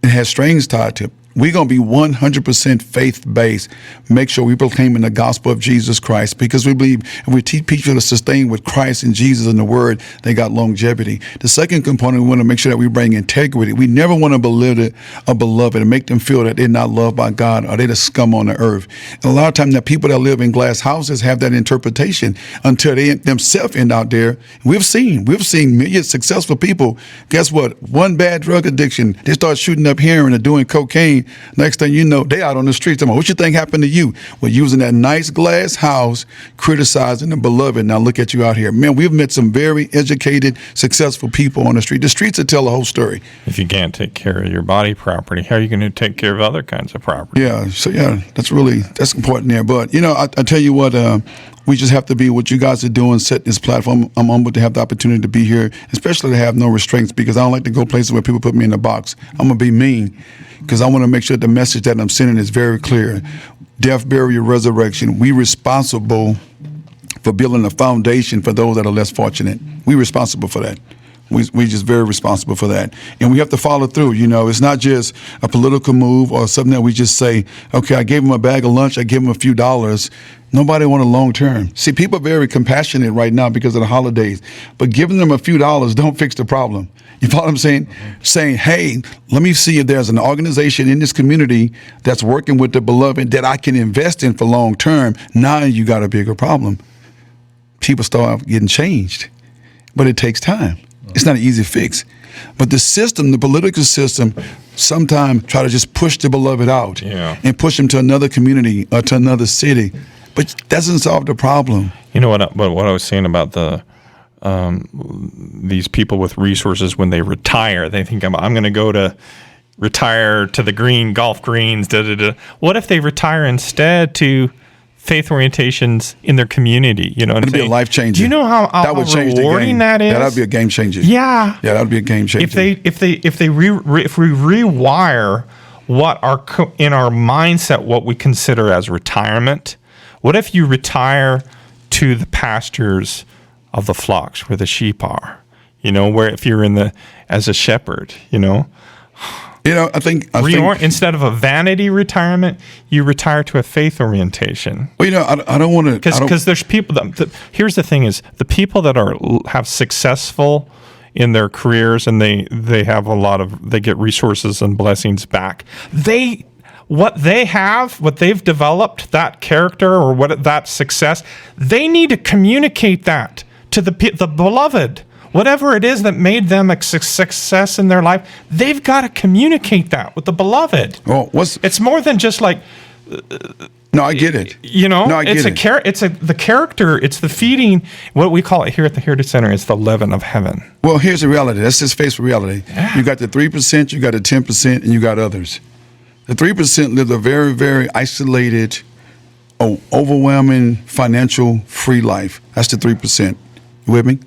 B: It has strings tied to it. We're going to be 100% faith-based. Make sure we proclaim in the gospel of Jesus Christ, because we believe if we teach people to sustain with Christ and Jesus and the Word, they got longevity. The second component, we want to make sure that we bring integrity. We never want to belittle a beloved and make them feel that they're not loved by God or they're the scum on the earth. And a lot of times, the people that live in glass houses have that interpretation until they themselves end out there. We've seen millions of successful people. Guess what? One bad drug addiction, they start shooting up heroin or doing cocaine. Next thing you know, they out on the streets. What you think happened to you? Well, using that nice glass house, criticizing the beloved. Now look at you out here. Man, we've met some very educated, successful people on the street. The streets will tell the whole story.
C: If you can't take care of your body property, how are you going to take care of other kinds of property?
B: Yeah, so that's important there. But, I tell you what, we just have to be what you guys are doing, set this platform. I'm humbled to have the opportunity to be here, especially to have no restraints, because I don't like to go places where people put me in a box. I'm going to be mean, because I want to make sure the message that I'm sending is very clear. Death, burial, resurrection. We responsible for building a foundation for those that are less fortunate. We responsible for that. We just very responsible for that. And we have to follow through. It's not just a political move or something that we just say, okay, I gave him a bag of lunch, I gave him a few dollars. Nobody want a long term. See, people are very compassionate right now because of the holidays, but giving them a few dollars don't fix the problem. You follow what I'm saying? Saying, hey, let me see if there's an organization in this community that's working with the beloved that I can invest in for long term. Now you got a bigger problem. People start getting changed, but it takes time. It's not an easy fix. But the system, the political system, sometimes try to just push the beloved out and push them to another community or to another city. But it doesn't solve the problem.
C: You know what I was saying about these people with resources, when they retire, they think I'm going to go to retire to the golf greens. What if they retire instead to faith orientations in their community?
B: It'd be a life changer.
C: Do you know how rewarding that is?
B: Yeah, that'd be a game changer.
C: Yeah,
B: that'd be a game changer.
C: If we rewire what in our mindset what we consider as retirement. What if you retire to the pastures of the flocks where the sheep are? Where if you're as a shepherd,
B: I think
C: instead of a vanity retirement, you retire to a faith orientation.
B: Well, I don't want to,
C: because there's people here's the thing: is the people that have successful in their careers and they have they get resources and blessings back. What they've developed, that character or that success, they need to communicate that to the beloved. Whatever it is that made them a success in their life, they've got to communicate that with the beloved.
B: Well,
C: it's more than just like.
B: No, I get it.
C: No, I get it. It's the character. It's the feeding. What we call it here at the Heritage Center is the leaven of heaven.
B: Well, here's the reality. Let's just face reality. Yeah. You got the 3%, you got the 10%, and you got others. The 3% live a very, very isolated, overwhelming, financial, free life. That's the 3%. You with me?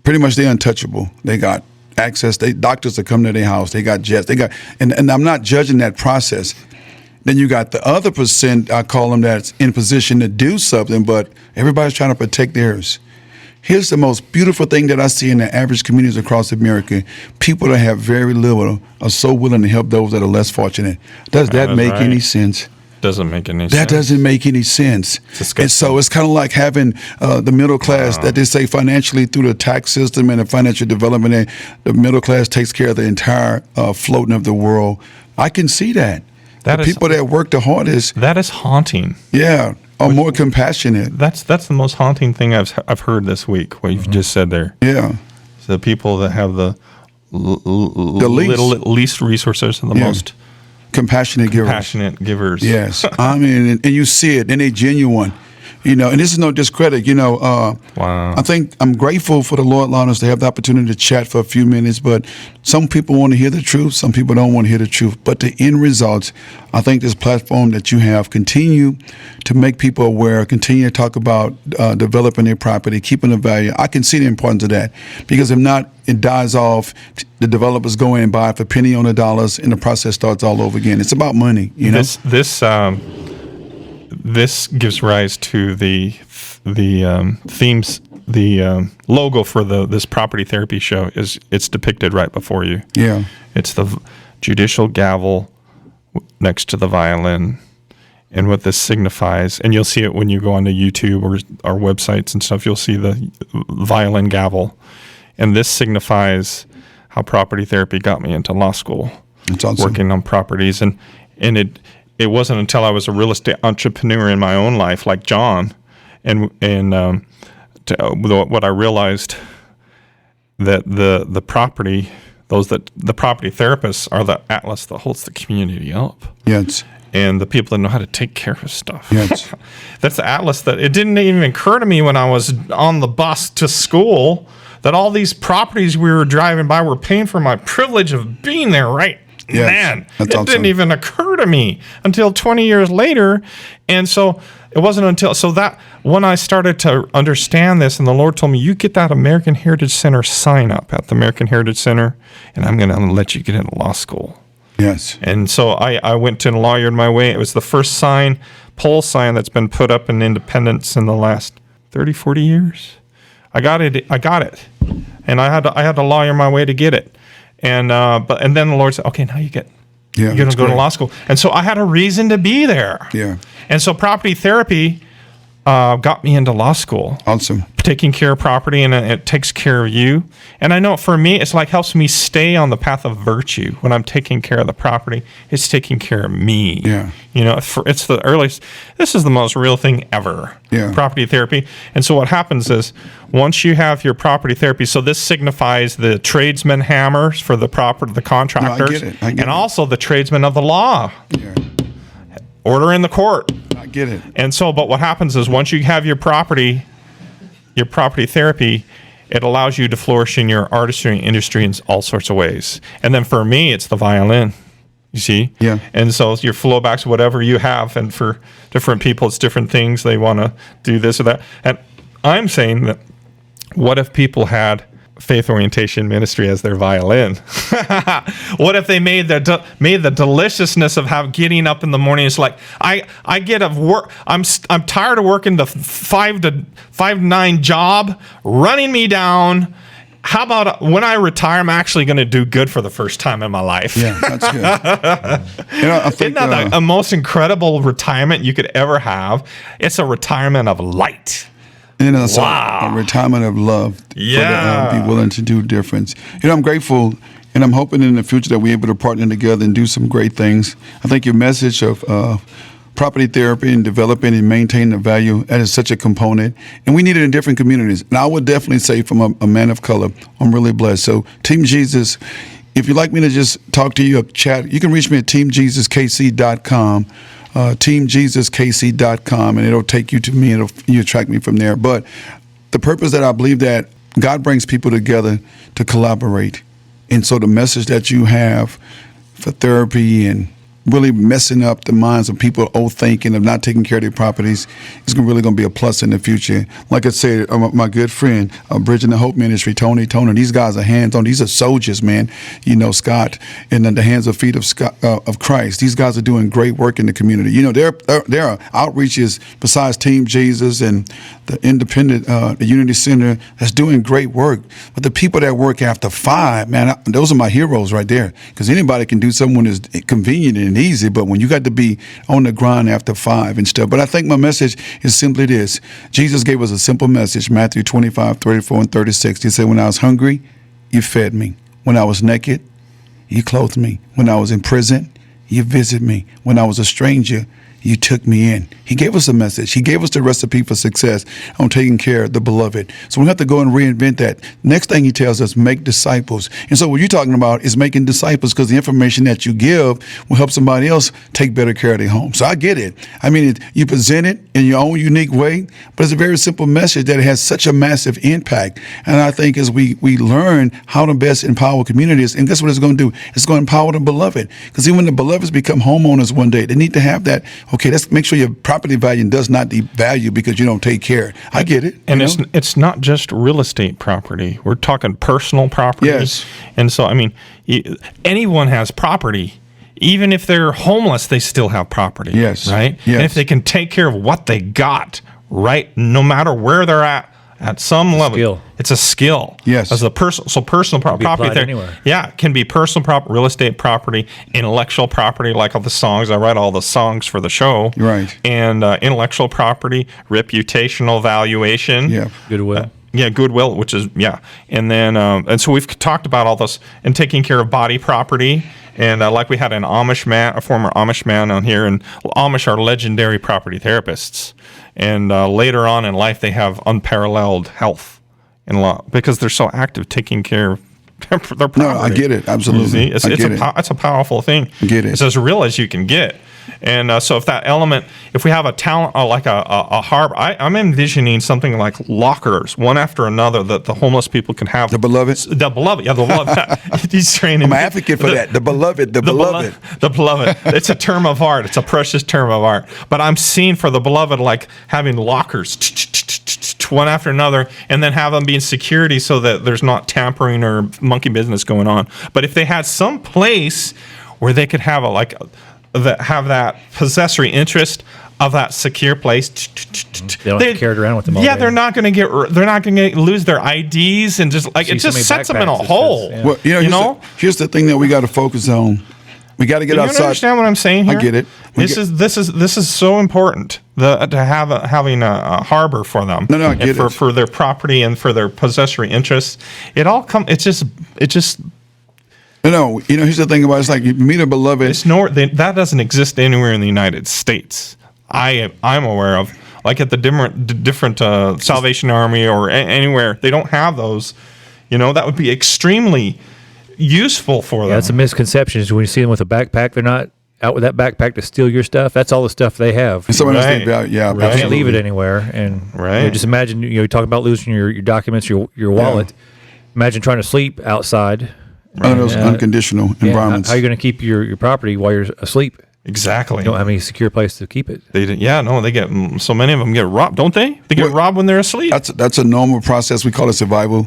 B: Pretty much they're untouchable. They got access. Doctors that come to their house. They got jets. And I'm not judging that process. Then you got the other percent, I call them, that's in position to do something, but everybody's trying to protect theirs. Here's the most beautiful thing that I see in the average communities across America. People that have very little are so willing to help those that are less fortunate. Does that make any sense?
C: Doesn't make any sense.
B: That doesn't make any sense. And so it's kind of like having the middle class that they say financially through the tax system and the financial development, and the middle class takes care of the entire floating of the world. I can see that. The people that work the hardest.
C: That is haunting.
B: Yeah. Are more compassionate.
C: That's the most haunting thing I've heard this week. What you've just said there.
B: Yeah,
C: the people that have the least resources and the most
B: compassionate givers.
C: Passionate givers.
B: Yes, I mean, and you see it, and they're genuine. You know, and this is no discredit. You know,
C: Wow.
B: I think I'm grateful for the Lord allowing us to have the opportunity to chat for a few minutes. But some people want to hear the truth, some people don't want to hear the truth. But the end results, I think this platform that you have, continue to make people aware, continue to talk about developing their property, keeping the value. I can see the importance of that, because if not, it dies off. The developers go in and buy it for penny on the dollars, and the process starts all over again. It's about money, you know.
C: This gives rise to the themes. The logo for this property therapy show it's depicted right before you.
B: Yeah,
C: It's the judicial gavel next to the violin, and what this signifies. And you'll see it when you go onto YouTube or our websites and stuff. You'll see the violin gavel, and this signifies how property therapy got me into law school.
B: That's awesome.
C: Working on properties, and it wasn't until I was a real estate entrepreneur in my own life, like John, and what I realized that the property therapists are the atlas that holds the community up.
B: Yes.
C: And the people that know how to take care of stuff.
B: Yes.
C: That's the atlas that it didn't even occur to me when I was on the bus to school that all these properties we were driving by were paying for my privilege of being there, right?
B: Yes,
C: Man,
B: that's
C: it
B: awesome.
C: didn't even occur to me until 20 years later. And so it wasn't until that when I started to understand this, and the Lord told me, you get that American Heritage Center sign up at the American Heritage Center, and I'm going to let you get into law school.
B: Yes.
C: And so I went to and lawyered my way. It was the first pole sign that's been put up in Independence in the last 30, 40 years. I got it. And I had to lawyer my way to get it. And then the Lord said, okay, now you're going to go to law school. And so I had a reason to be there.
B: Yeah.
C: And so property therapy got me into law school.
B: Awesome.
C: Taking care of property, and it takes care of you. And I know for me, it's like helps me stay on the path of virtue when I'm taking care of the property. It's taking care of me.
B: Yeah.
C: You know, it's the earliest. This is the most real thing ever.
B: Yeah.
C: Property therapy. And so what happens is once you have your property therapy, so this signifies the tradesman hammers for the contractors,
B: I get it.
C: and also the tradesmen of the law.
B: Yeah.
C: Order in the court.
B: I get it.
C: And so, but what happens is once you have your property therapy, it allows you to flourish in your artistry industry in all sorts of ways. And then for me, it's the violin, you see?
B: Yeah.
C: And so your flowbacks, whatever you have, and for different people, it's different things. They want to do this or that. And I'm saying that what if people had faith orientation ministry as their violin? What if they made the deliciousness of getting up in the morning? It's like I get up work. I'm tired of working the 5 to 9 job, running me down. How about when I retire, I'm actually going to do good for the first time in my life?
B: Yeah, that's good. I think
C: Isn't that the most incredible retirement you could ever have? It's a retirement of light.
B: So a retirement of love.
C: Yeah.
B: For be willing to do difference. I'm grateful, and I'm hoping in the future that we're able to partner together and do some great things. I think your message of property therapy and developing and maintaining the value, that is such a component. And we need it in different communities. And I would definitely say from a man of color, I'm really blessed. So Team Jesus, if you'd like me to just talk to you or chat, you can reach me at teamjesuskc.com. teamjesuskc.com, and it'll take you to me, and you track me from there. But the purpose that I believe that God brings people together to collaborate. And so the message that you have for therapy and really messing up the minds of people old thinking of not taking care of their properties is really going to be a plus in the future. Like I said, my good friend, Bridging the Hope Ministry, Tony, these guys are hands-on. These are soldiers, man. Scott, in the hands and feet of Christ. These guys are doing great work in the community. There are outreaches besides Team Jesus and the Independent, the Unity Center that's doing great work. But the people that work after 5, man, those are my heroes right there. Because anybody can do something when it's convenient and easy, but when you got to be on the grind after 5 and stuff. But I think my message is simply this. Jesus gave us a simple message, Matthew 25, 34, and 36. He said, when I was hungry, you fed me. When I was naked, you clothed me. When I was in prison, you visited me. When I was a stranger, you took me in. He gave us a message. He gave us the recipe for success on taking care of the beloved. So we have to go and reinvent that. Next thing he tells us, make disciples. And so what you're talking about is making disciples, because the information that you give will help somebody else take better care of their home. So I get it. I mean, you present it in your own unique way, but it's a very simple message that has such a massive impact. And I think as we learn how to best empower communities, and guess what it's going to do? It's going to empower the beloved. Because even when the beloveds become homeowners one day, they need to have that, okay, let's make sure your property value does not devalue because you don't take care. I get it.
C: And it's not just real estate property. We're talking personal properties.
B: Yes.
C: And so, I mean, anyone has property. Even if they're homeless, they still have property.
B: Yes.
C: Right?
B: Yes.
C: And if they can take care of what they got, right, no matter where they're at some level.
D: Skill.
C: It's a skill.
B: Yes.
C: As the personal property
D: applied
C: there.
D: anywhere.
C: Yeah, it can be personal property, real estate property, intellectual property, like all the songs. I write all the songs for the show.
B: Right.
C: And intellectual property, reputational valuation.
B: Yeah.
D: Goodwill.
C: Yeah, goodwill, which is, and then and so we've talked about all this and taking care of body property, and like we had an Amish man, a former Amish man on here, and Amish are legendary property therapists, and later on in life they have unparalleled health and because they're so active taking care of their property.
B: No, I get it. Absolutely.
C: You see? It's a powerful thing.
B: I get it.
C: It's as real as you can get. And so if that element, if we have a talent like a harbor, I'm envisioning something like lockers, one after another, that the homeless people can have.
B: The beloved?
C: The beloved. Yeah, the beloved. He's training.
B: I'm an advocate for that. The beloved. The beloved.
C: The beloved. It's a term of art. It's a precious term of art. But I'm seeing for the beloved like having lockers, one after another, and then have them be in security so that there's not tampering or monkey business going on. But if they had some place where they could have have that possessory interest of that secure place,
D: They don't have to carry it around with them all
C: yeah,
D: day.
C: they're not going to lose their IDs and just like
D: See
C: it
D: so
C: just
D: many
C: sets them in a
D: backpacks, it
C: hole.
D: says, yeah.
B: Well, here's the thing that we got to focus on. We got to get
C: Do you
B: outside.
C: understand what I'm saying here?
B: I get it.
C: This is so important to have having a harbor for them.
B: No, I
C: and
B: get it.
C: for their property and for their possessory interests. It all it just
B: No, here's the thing about it. It's like you meet a beloved.
C: that doesn't exist anywhere in the United States. I'm aware of, like at the different Salvation Army or anywhere, they don't have those. That would be extremely useful for them.
D: That's a misconception. Is when you see them with a backpack, they're not out with that backpack to steal your stuff. That's all the stuff they have.
B: And someone else
C: Right.
B: think about, yeah,
C: Right.
D: You can't
B: absolutely.
D: leave it anywhere. And
C: Right.
D: just imagine, you talk about losing your documents, your wallet. Imagine trying to sleep outside.
B: Under those
D: Yeah.
B: unconditional
D: Yeah,
B: environments.
D: how are you going to keep your property while you're asleep?
C: Exactly.
D: You don't have any secure place to keep it.
C: They get so many of them get robbed, don't they? They get
B: Well,
C: robbed when they're asleep.
B: That's a normal process. We call it survival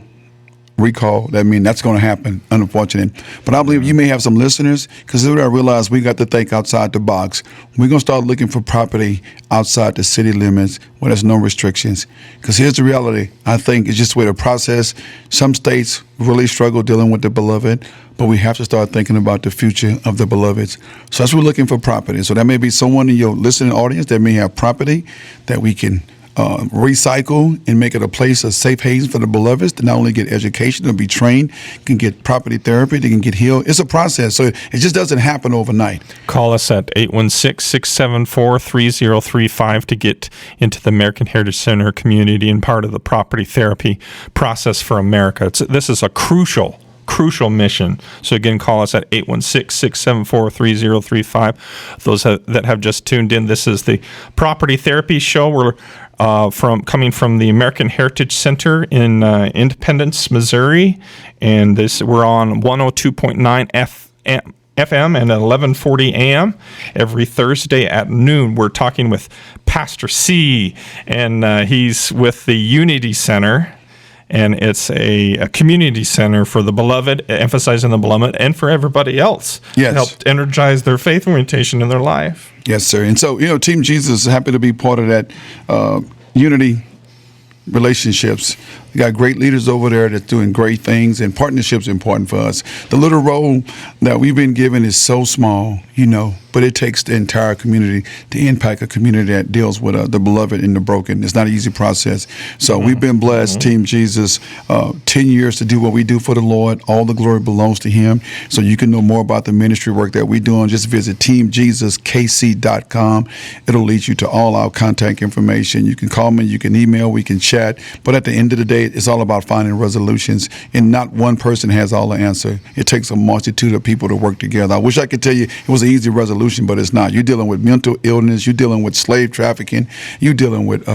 B: recall. That means that's going to happen, unfortunate. But I believe you may have some listeners, because I realize we got to think outside the box. We're going to start looking for property outside the city limits where there's no restrictions. Because here's the reality. I think it's just the way the process. Some states really struggle dealing with the beloved, but we have to start thinking about the future of the beloveds. So as we're looking for property. So there may be someone in your listening audience that may have property that we can recycle and make it a place, a safe haven for the beloveds to not only get education, to be trained, can get property therapy, they can get healed. It's a process, so it just doesn't happen overnight.
C: Call us at 816-674-3035 to get into the American Heritage Center community and part of the property therapy process for America. This is a crucial mission. So again, call us at 816-674-3035. Those that have just tuned in, this is the Property Therapy Show. We're coming from the American Heritage Center in Independence, Missouri, and we're on 102.9 FM and 1140 AM every Thursday at noon. We're talking with Pastor C, and he's with the Unity Center. And it's a community center for the beloved, emphasizing the beloved, and for everybody else.
B: Yes.
C: To help energize their faith orientation in their life.
B: Yes, sir. And so, Team Jesus is happy to be part of that unity relationships. We got great leaders over there that's doing great things, and partnership's important for us. The little role that we've been given is so small, but it takes the entire community to impact a community that deals with the beloved and the broken. It's not an easy process. So we've been blessed, Team Jesus, 10 years to do what we do for the Lord. All the glory belongs to Him. So you can know more about the ministry work that we're doing. Just visit teamjesuskc.com. It'll lead you to all our contact information. You can call me, you can email, we can chat. But at the end of the day, it's all about finding resolutions, and not one person has all the answer. It takes a multitude of people to work together. I wish I could tell you it was an easy resolution, but it's not. You're dealing with mental illness. You're dealing with slave trafficking. You're dealing with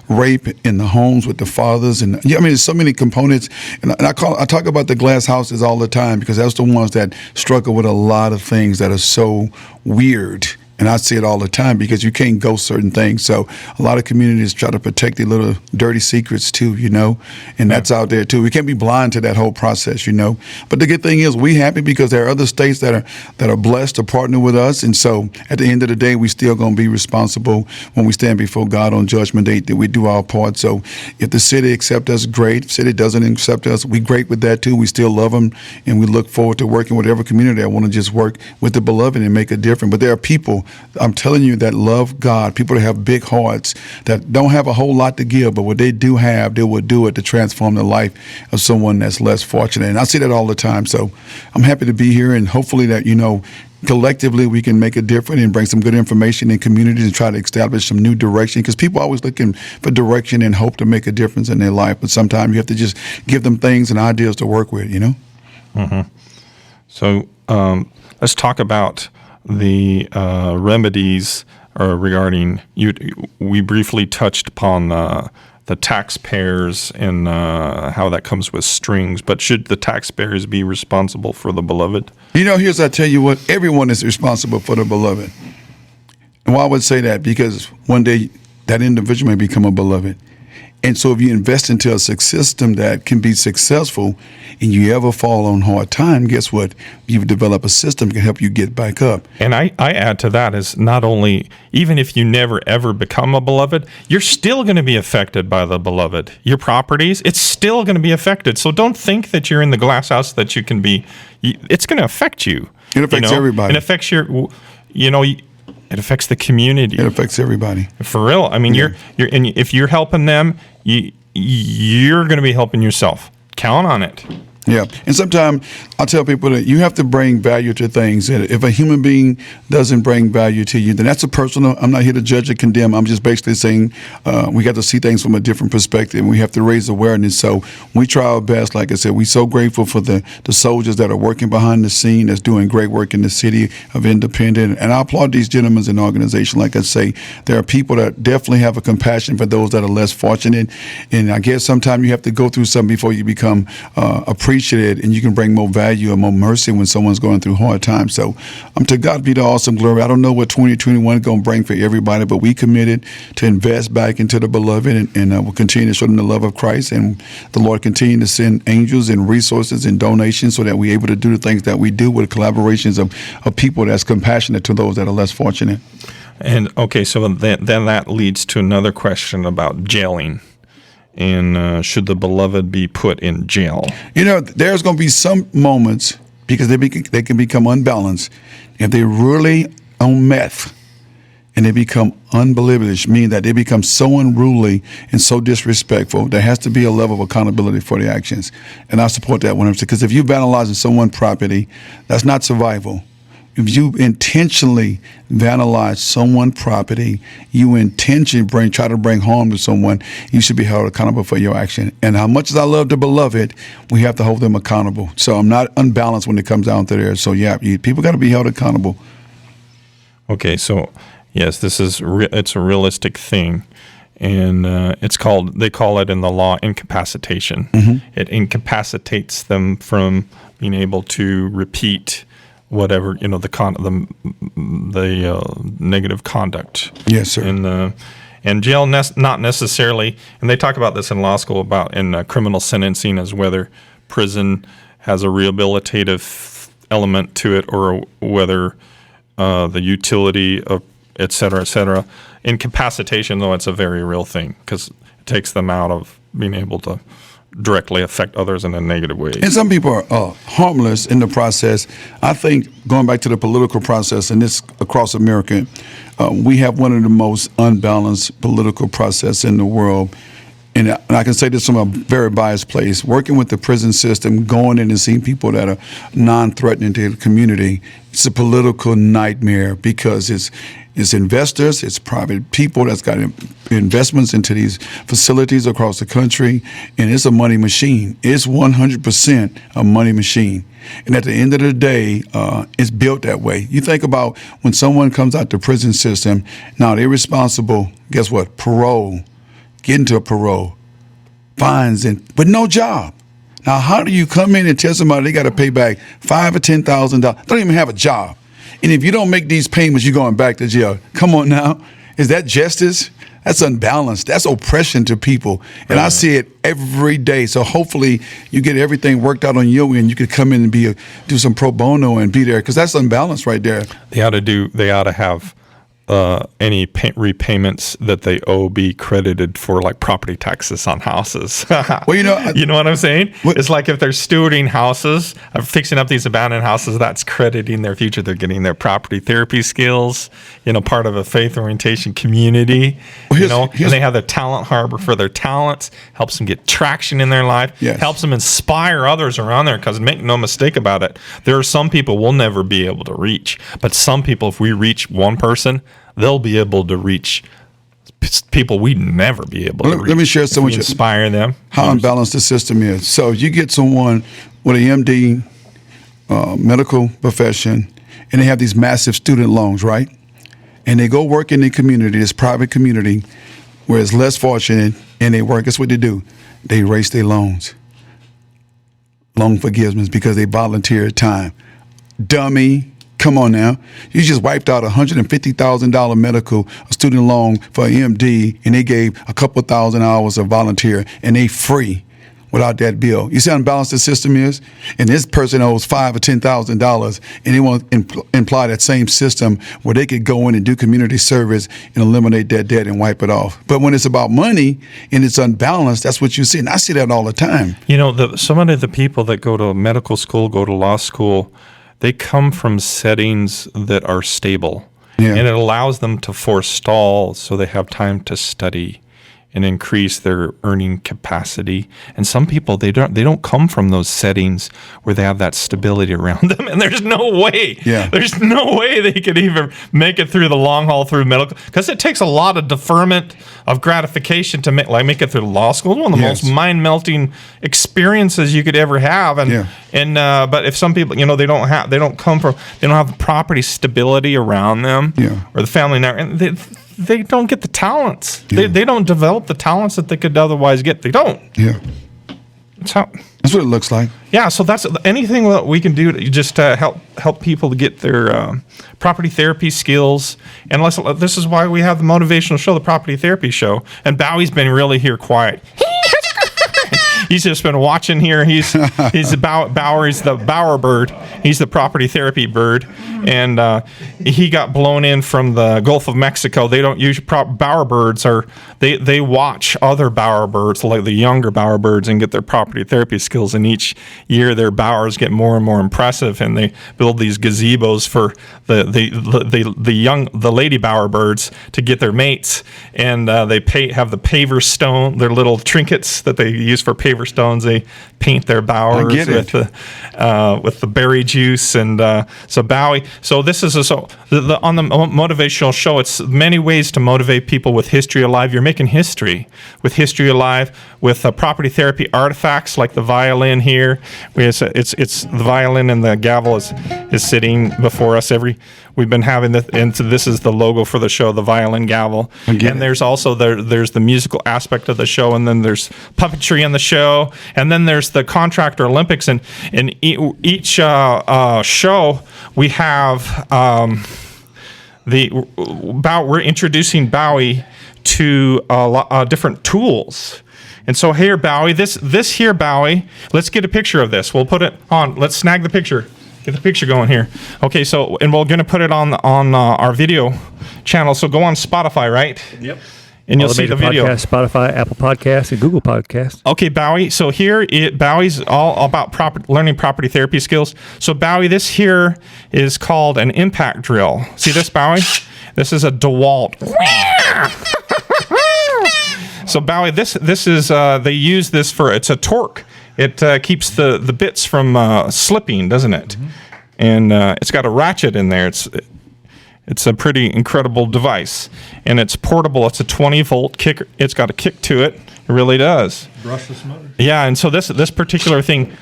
B: rape in the homes with the fathers. And there's so many components. And I talk about the glass houses all the time because that's the ones that struggle with a lot of things that are so weird. And I see it all the time because you can't go certain things. So a lot of communities try to protect their little dirty secrets too, and that's out there too. We can't be blind to that whole process, But the good thing is we happy because there are other states that are blessed to partner with us. And so at the end of the day, we still going to be responsible when we stand before God on Judgment Day that we do our part. So if the city accepts us, great. If the city doesn't accept us, we great with that too. We still love them, and we look forward to working with every community that want to just work with the beloved and make a difference. But there are people, I'm telling you, that love God, people that have big hearts, that don't have a whole lot to give, but what they do have, they will do it to transform the life of someone that's less fortunate. And I see that all the time. So I'm happy to be here, and hopefully that, collectively we can make a difference and bring some good information in communities and try to establish some new direction, because people are always looking for direction and hope to make a difference in their life. But sometimes you have to just give them things and ideas to work with,
C: Mm-hmm. So let's talk about the remedies regarding you. We briefly touched upon the taxpayers and how that comes with strings, but should the taxpayers be responsible for the beloved?
B: I tell you what, everyone is responsible for the beloved. And why I would say that, because one day that individual may become a beloved. And so if you invest into a system that can be successful and you ever fall on hard time, guess what? You've developed a system that can help you get back up.
C: And I add to that is not only, even if you never ever become a beloved, you're still going to be affected by the beloved. Your properties, it's still going to be affected. So don't think that you're in the glass house that you can be, it's going to affect you.
B: It affects everybody.
C: It affects it affects the community.
B: It affects everybody.
C: For real. I mean, you're and if you're helping them, you're going to be helping yourself. Count on it.
B: Yeah. And sometimes I'll tell people that you have to bring value to things. And if a human being doesn't bring value to you, then that's a personal. I'm not here to judge or condemn. I'm just basically saying we got to see things from a different perspective, and we have to raise awareness. So we try our best. Like I said, we're so grateful for the soldiers that are working behind the scene, that's doing great work in the city of Independence. And I applaud these gentlemen in the organization. Like I say, there are people that definitely have a compassion for those that are less fortunate. And I guess sometimes you have to go through something before you become appreciated, and you can bring more value and more mercy when someone's going through hard times. So to God be the awesome glory. I don't know what 2021 is going to bring for everybody, but we committed to invest back into the beloved, and we'll continue to show them the love of Christ. And the Lord continue to send angels and resources and donations so that we're able to do the things that we do with collaborations of people that's compassionate to those that are less fortunate.
C: And okay, so then that leads to another question about jailing. And should the beloved be put in jail?
B: There's going to be some moments, because they can become unbalanced if they really on meth, and they become unbelievable, meaning that they become so unruly and so disrespectful. There has to be a level of accountability for the actions, and I support that 100%. Because if you're vandalizing someone's property, that's not survival. If you intentionally vandalize someone's property, you intentionally try to bring harm to someone, you should be held accountable for your action. And how much as I love the beloved, we have to hold them accountable. So I'm not unbalanced when it comes down to there. So yeah, people got to be held accountable.
C: Okay, so yes, this is it's a realistic thing, and they call it in the law incapacitation. Mm-hmm. It incapacitates them from being able to repeat whatever, the negative conduct.
B: Yes, sir.
C: And jail not necessarily, and they talk about this in law school about in criminal sentencing as whether prison has a rehabilitative element to it or whether the utility of et cetera, et cetera. Incapacitation, though, it's a very real thing because it takes them out of being able to directly affect others in a negative way.
B: And some people are harmless in the process. I think going back to the political process, and this across America, we have one of the most unbalanced political process in the world. And I can say this from a very biased place. Working with the prison system, going in and seeing people that are non-threatening to the community, it's a political nightmare because it's investors, it's private people that's got investments into these facilities across the country, and it's a money machine. It's 100% a money machine. And at the end of the day, it's built that way. You think about when someone comes out the prison system, now they're responsible, guess what, parole. Get into a parole, fines, but no job. Now, how do you come in and tell somebody they got to pay back $5,000 or $10,000? Don't even have a job, and if you don't make these payments, you're going back to jail. Come on now, is that justice? That's unbalanced. That's oppression to people, and I see it every day. So hopefully, you get everything worked out on your end. You could come in and do some pro bono and be there because that's unbalanced right there.
C: They ought to have any repayments that they owe be credited for, like property taxes on houses.
B: Well, you know
C: what I'm saying? It's like if they're stewarding houses, fixing up these abandoned houses, that's crediting their future. They're getting their property therapy skills, part of a faith orientation community, and they have the talent harbor for their talents, helps them get traction in their life, helps them inspire others around there, because make no mistake about it, there are some people we'll never be able to reach, but some people, if we reach one person, they'll be able to reach people we'd never be able to reach.
B: Let me share some with you.
C: Inspire them.
B: How unbalanced the system is. So you get someone with an MD, medical profession, and they have these massive student loans, right? And they go work in the community, this private community, where it's less fortunate, and they work. That's what they do. They erase their loans. Loan forgiveness because they volunteered time. Dummy. Come on now. You just wiped out a $150,000 medical student loan for an MD, and they gave a couple thousand hours of volunteer, and they free without that bill. You see how unbalanced the system is? And this person owes $5,000 or $10,000, and they want to imply that same system where they could go in and do community service and eliminate that debt and wipe it off. But when it's about money and it's unbalanced, that's what you see. And I see that all the time.
C: So many of the people that go to medical school, go to law school, they come from settings that are stable, and it allows them to forestall so they have time to study and increase their earning capacity. And some people, they don't come from those settings where they have that stability around them, and there's no way they could even make it through the long haul through medical, because it takes a lot of deferment of gratification to make it through law school. One of the most mind-melting experiences you could ever have. But if some people, they don't have the property stability around them, or the family network, and they don't get the talents. They don't develop the talents that they could otherwise get. They don't.
B: Yeah. That's what it looks like.
C: Yeah, so that's anything that we can do to just help people to get their property therapy skills. And this is why we have the motivational show, the Property Therapy Show. And Bowie's been really here quiet. He's just been watching here. He's Bauer. He's the Bauer bird. He's the property therapy bird, and he got blown in from the Gulf of Mexico. They don't use Bauer birds. They watch other Bauer birds, like the younger Bauer birds, and get their property therapy skills. And each year, their Bauers get more and more impressive, and they build these gazebos for the lady Bauer birds to get their mates. And they have the paver stone, their little trinkets that they use for paver stones. They paint their Bowers with the berry juice, and so Bowie. So this is on the motivational show. It's many ways to motivate people with History Alive. You're making history with History Alive, with property therapy artifacts like the violin here. It's the violin, and the gavel is sitting before us. We've been having this, and so this is the logo for the show, the violin gavel. And there's also there's the musical aspect of the show, and then there's puppetry in the show, and then there's the Contractor Olympics. And in each show, we have we're introducing Bowie to different tools. And so here, Bowie, this here, Bowie, let's get a picture of this. We'll put it on. Let's snag the picture. Get the picture going here. Okay, and we're going to put it on our video channel. So go on Spotify, right?
E: Yep.
C: and you'll
D: All
C: see the
D: major
C: video.
D: podcasts, Spotify, Apple Podcasts, and Google Podcasts.
C: Okay, Bowie. So here, Bowie's all about learning property therapy skills. So Bowie, this here is called an impact drill. See this, Bowie? This is a DeWalt. So Bowie, this is they use this for, it's a torque. It keeps the bits from slipping, doesn't it? Mm-hmm. And it's got a ratchet in there. It's a pretty incredible device, and it's portable. It's a 20-volt kick. It's got a kick to it. It really does.
E: Brushless motor.
C: Yeah, and so this particular thing,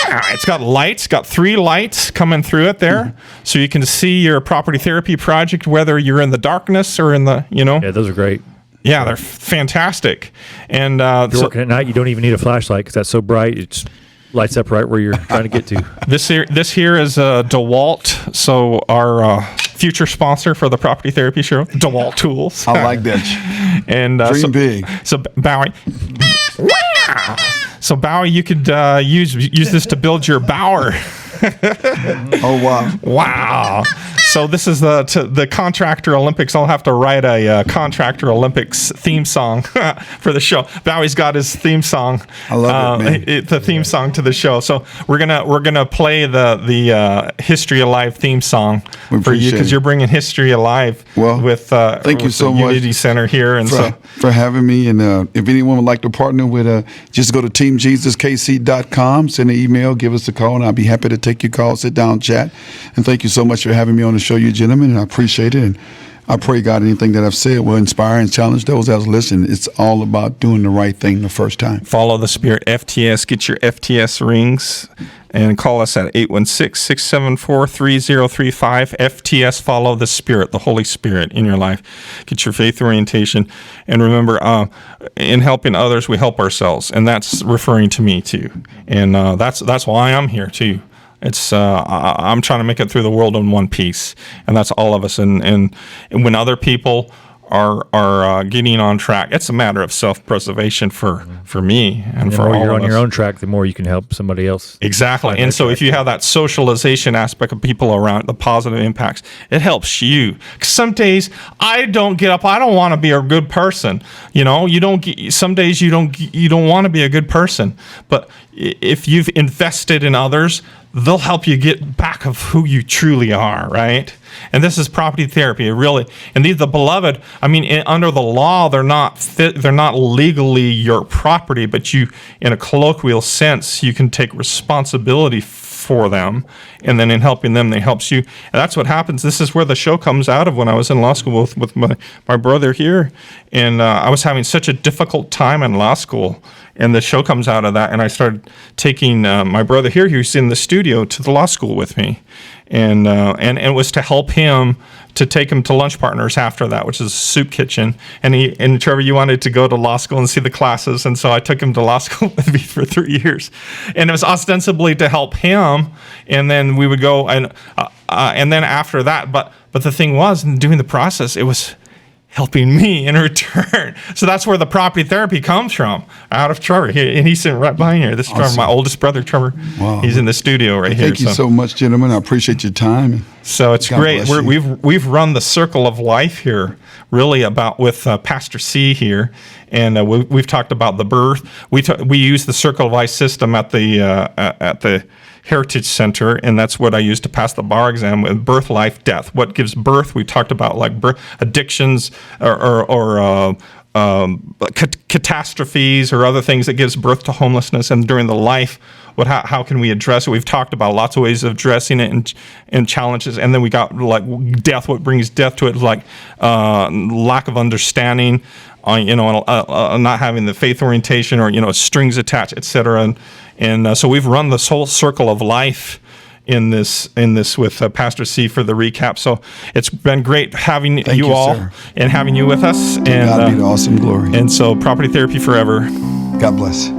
C: it's got lights. Got 3 lights coming through it there, so you can see your property therapy project, whether you're in the darkness or in the,
D: Yeah, those are great.
C: Yeah, they're fantastic. And
D: If you're working at night, you don't even need a flashlight because that's so bright. It just lights up right where you're trying to get to.
C: This here is DeWalt. So our future sponsor for the property therapy show, DeWalt Tools.
B: I like that.
C: And
B: Dream big.
C: So Bowie. So Bowie, you could use this to build your bower.
B: Oh wow!
C: Wow. So this is the Contractor Olympics. I'll have to write a Contractor Olympics theme song for the show. Bowie's got his theme song.
B: I love it, man.
C: The theme song to the show. So we're gonna play the History Alive theme song for you because you're bringing History Alive.
B: Well,
C: with
B: thank you
C: with
B: so
C: the
B: much
C: Unity Center here, and
B: for having me. And if anyone would like to partner with, just go to teamjesuskc.com, send an email, give us a call, and I'll be happy to take your call, sit down, chat. And thank you so much for having me on the show, you gentlemen, and I appreciate it. And I pray, God, anything that I've said will inspire and challenge those that listen. It's all about doing the right thing the first time.
C: Follow the Spirit FTS. Get your FTS rings and call us at 816-674-3035. FTS, follow the Spirit, the Holy Spirit in your life. Get your faith orientation. And remember, in helping others, we help ourselves. And that's referring to me too. And that's why I'm here too. It's I'm trying to make it through the world in one piece, and that's all of us. And when other people are getting on track, it's a matter of self-preservation for me and for all of us.
D: The more you're on your own track, the more you can help somebody else.
C: Exactly. And so if you have that socialization aspect of people around, the positive impacts, it helps you. 'Cause some days I don't get up. I don't want to be a good person. Some days you don't want to be a good person. But if you've invested in others, they'll help you get back of who you truly are, right? And this is property therapy, really. And the beloved, I mean, under the law, they're not legally your property, but you, in a colloquial sense, you can take responsibility for them, and then in helping them, they helps you. And that's what happens. This is where the show comes out of. When I was in law school with my brother here, and I was having such a difficult time in law school, and the show comes out of that, and I started taking my brother here, who's in the studio, to the law school with me, and it was to help him, to take him to Lunch Partners after that, which is a soup kitchen. And Trevor, you wanted to go to law school and see the classes, and so I took him to law school with me for 3 years, and it was ostensibly to help him, and then we would go and then after that, but the thing was, in doing the process, it was helping me in return. So that's where the property therapy comes from, out of Trevor. And he's sitting right behind here. This is Trevor, my oldest brother, Trevor.
B: Wow.
C: He's in the studio right here.
B: Thank you so much, gentlemen. I appreciate your time.
C: So it's
B: God
C: great.
B: bless you.
C: We've run the circle of life here, really about with Pastor C here, and we've talked about the birth. We use the circle of life system at the Heritage Center, and that's what I use to pass the bar exam with birth, life, death. What gives birth? We talked about like addictions or catastrophes or other things that gives birth to homelessness, and during the life, how can we address it? We've talked about lots of ways of addressing it and challenges, and then we got like death. What brings death to it? Like lack of understanding, not having the faith orientation, or strings attached, etc. And so we've run this whole circle of life in this with Pastor C for the recap. So it's been great having you all,
B: sir.
C: And having you with us.
B: To God be the awesome glory.
C: And so property therapy forever.
B: God bless.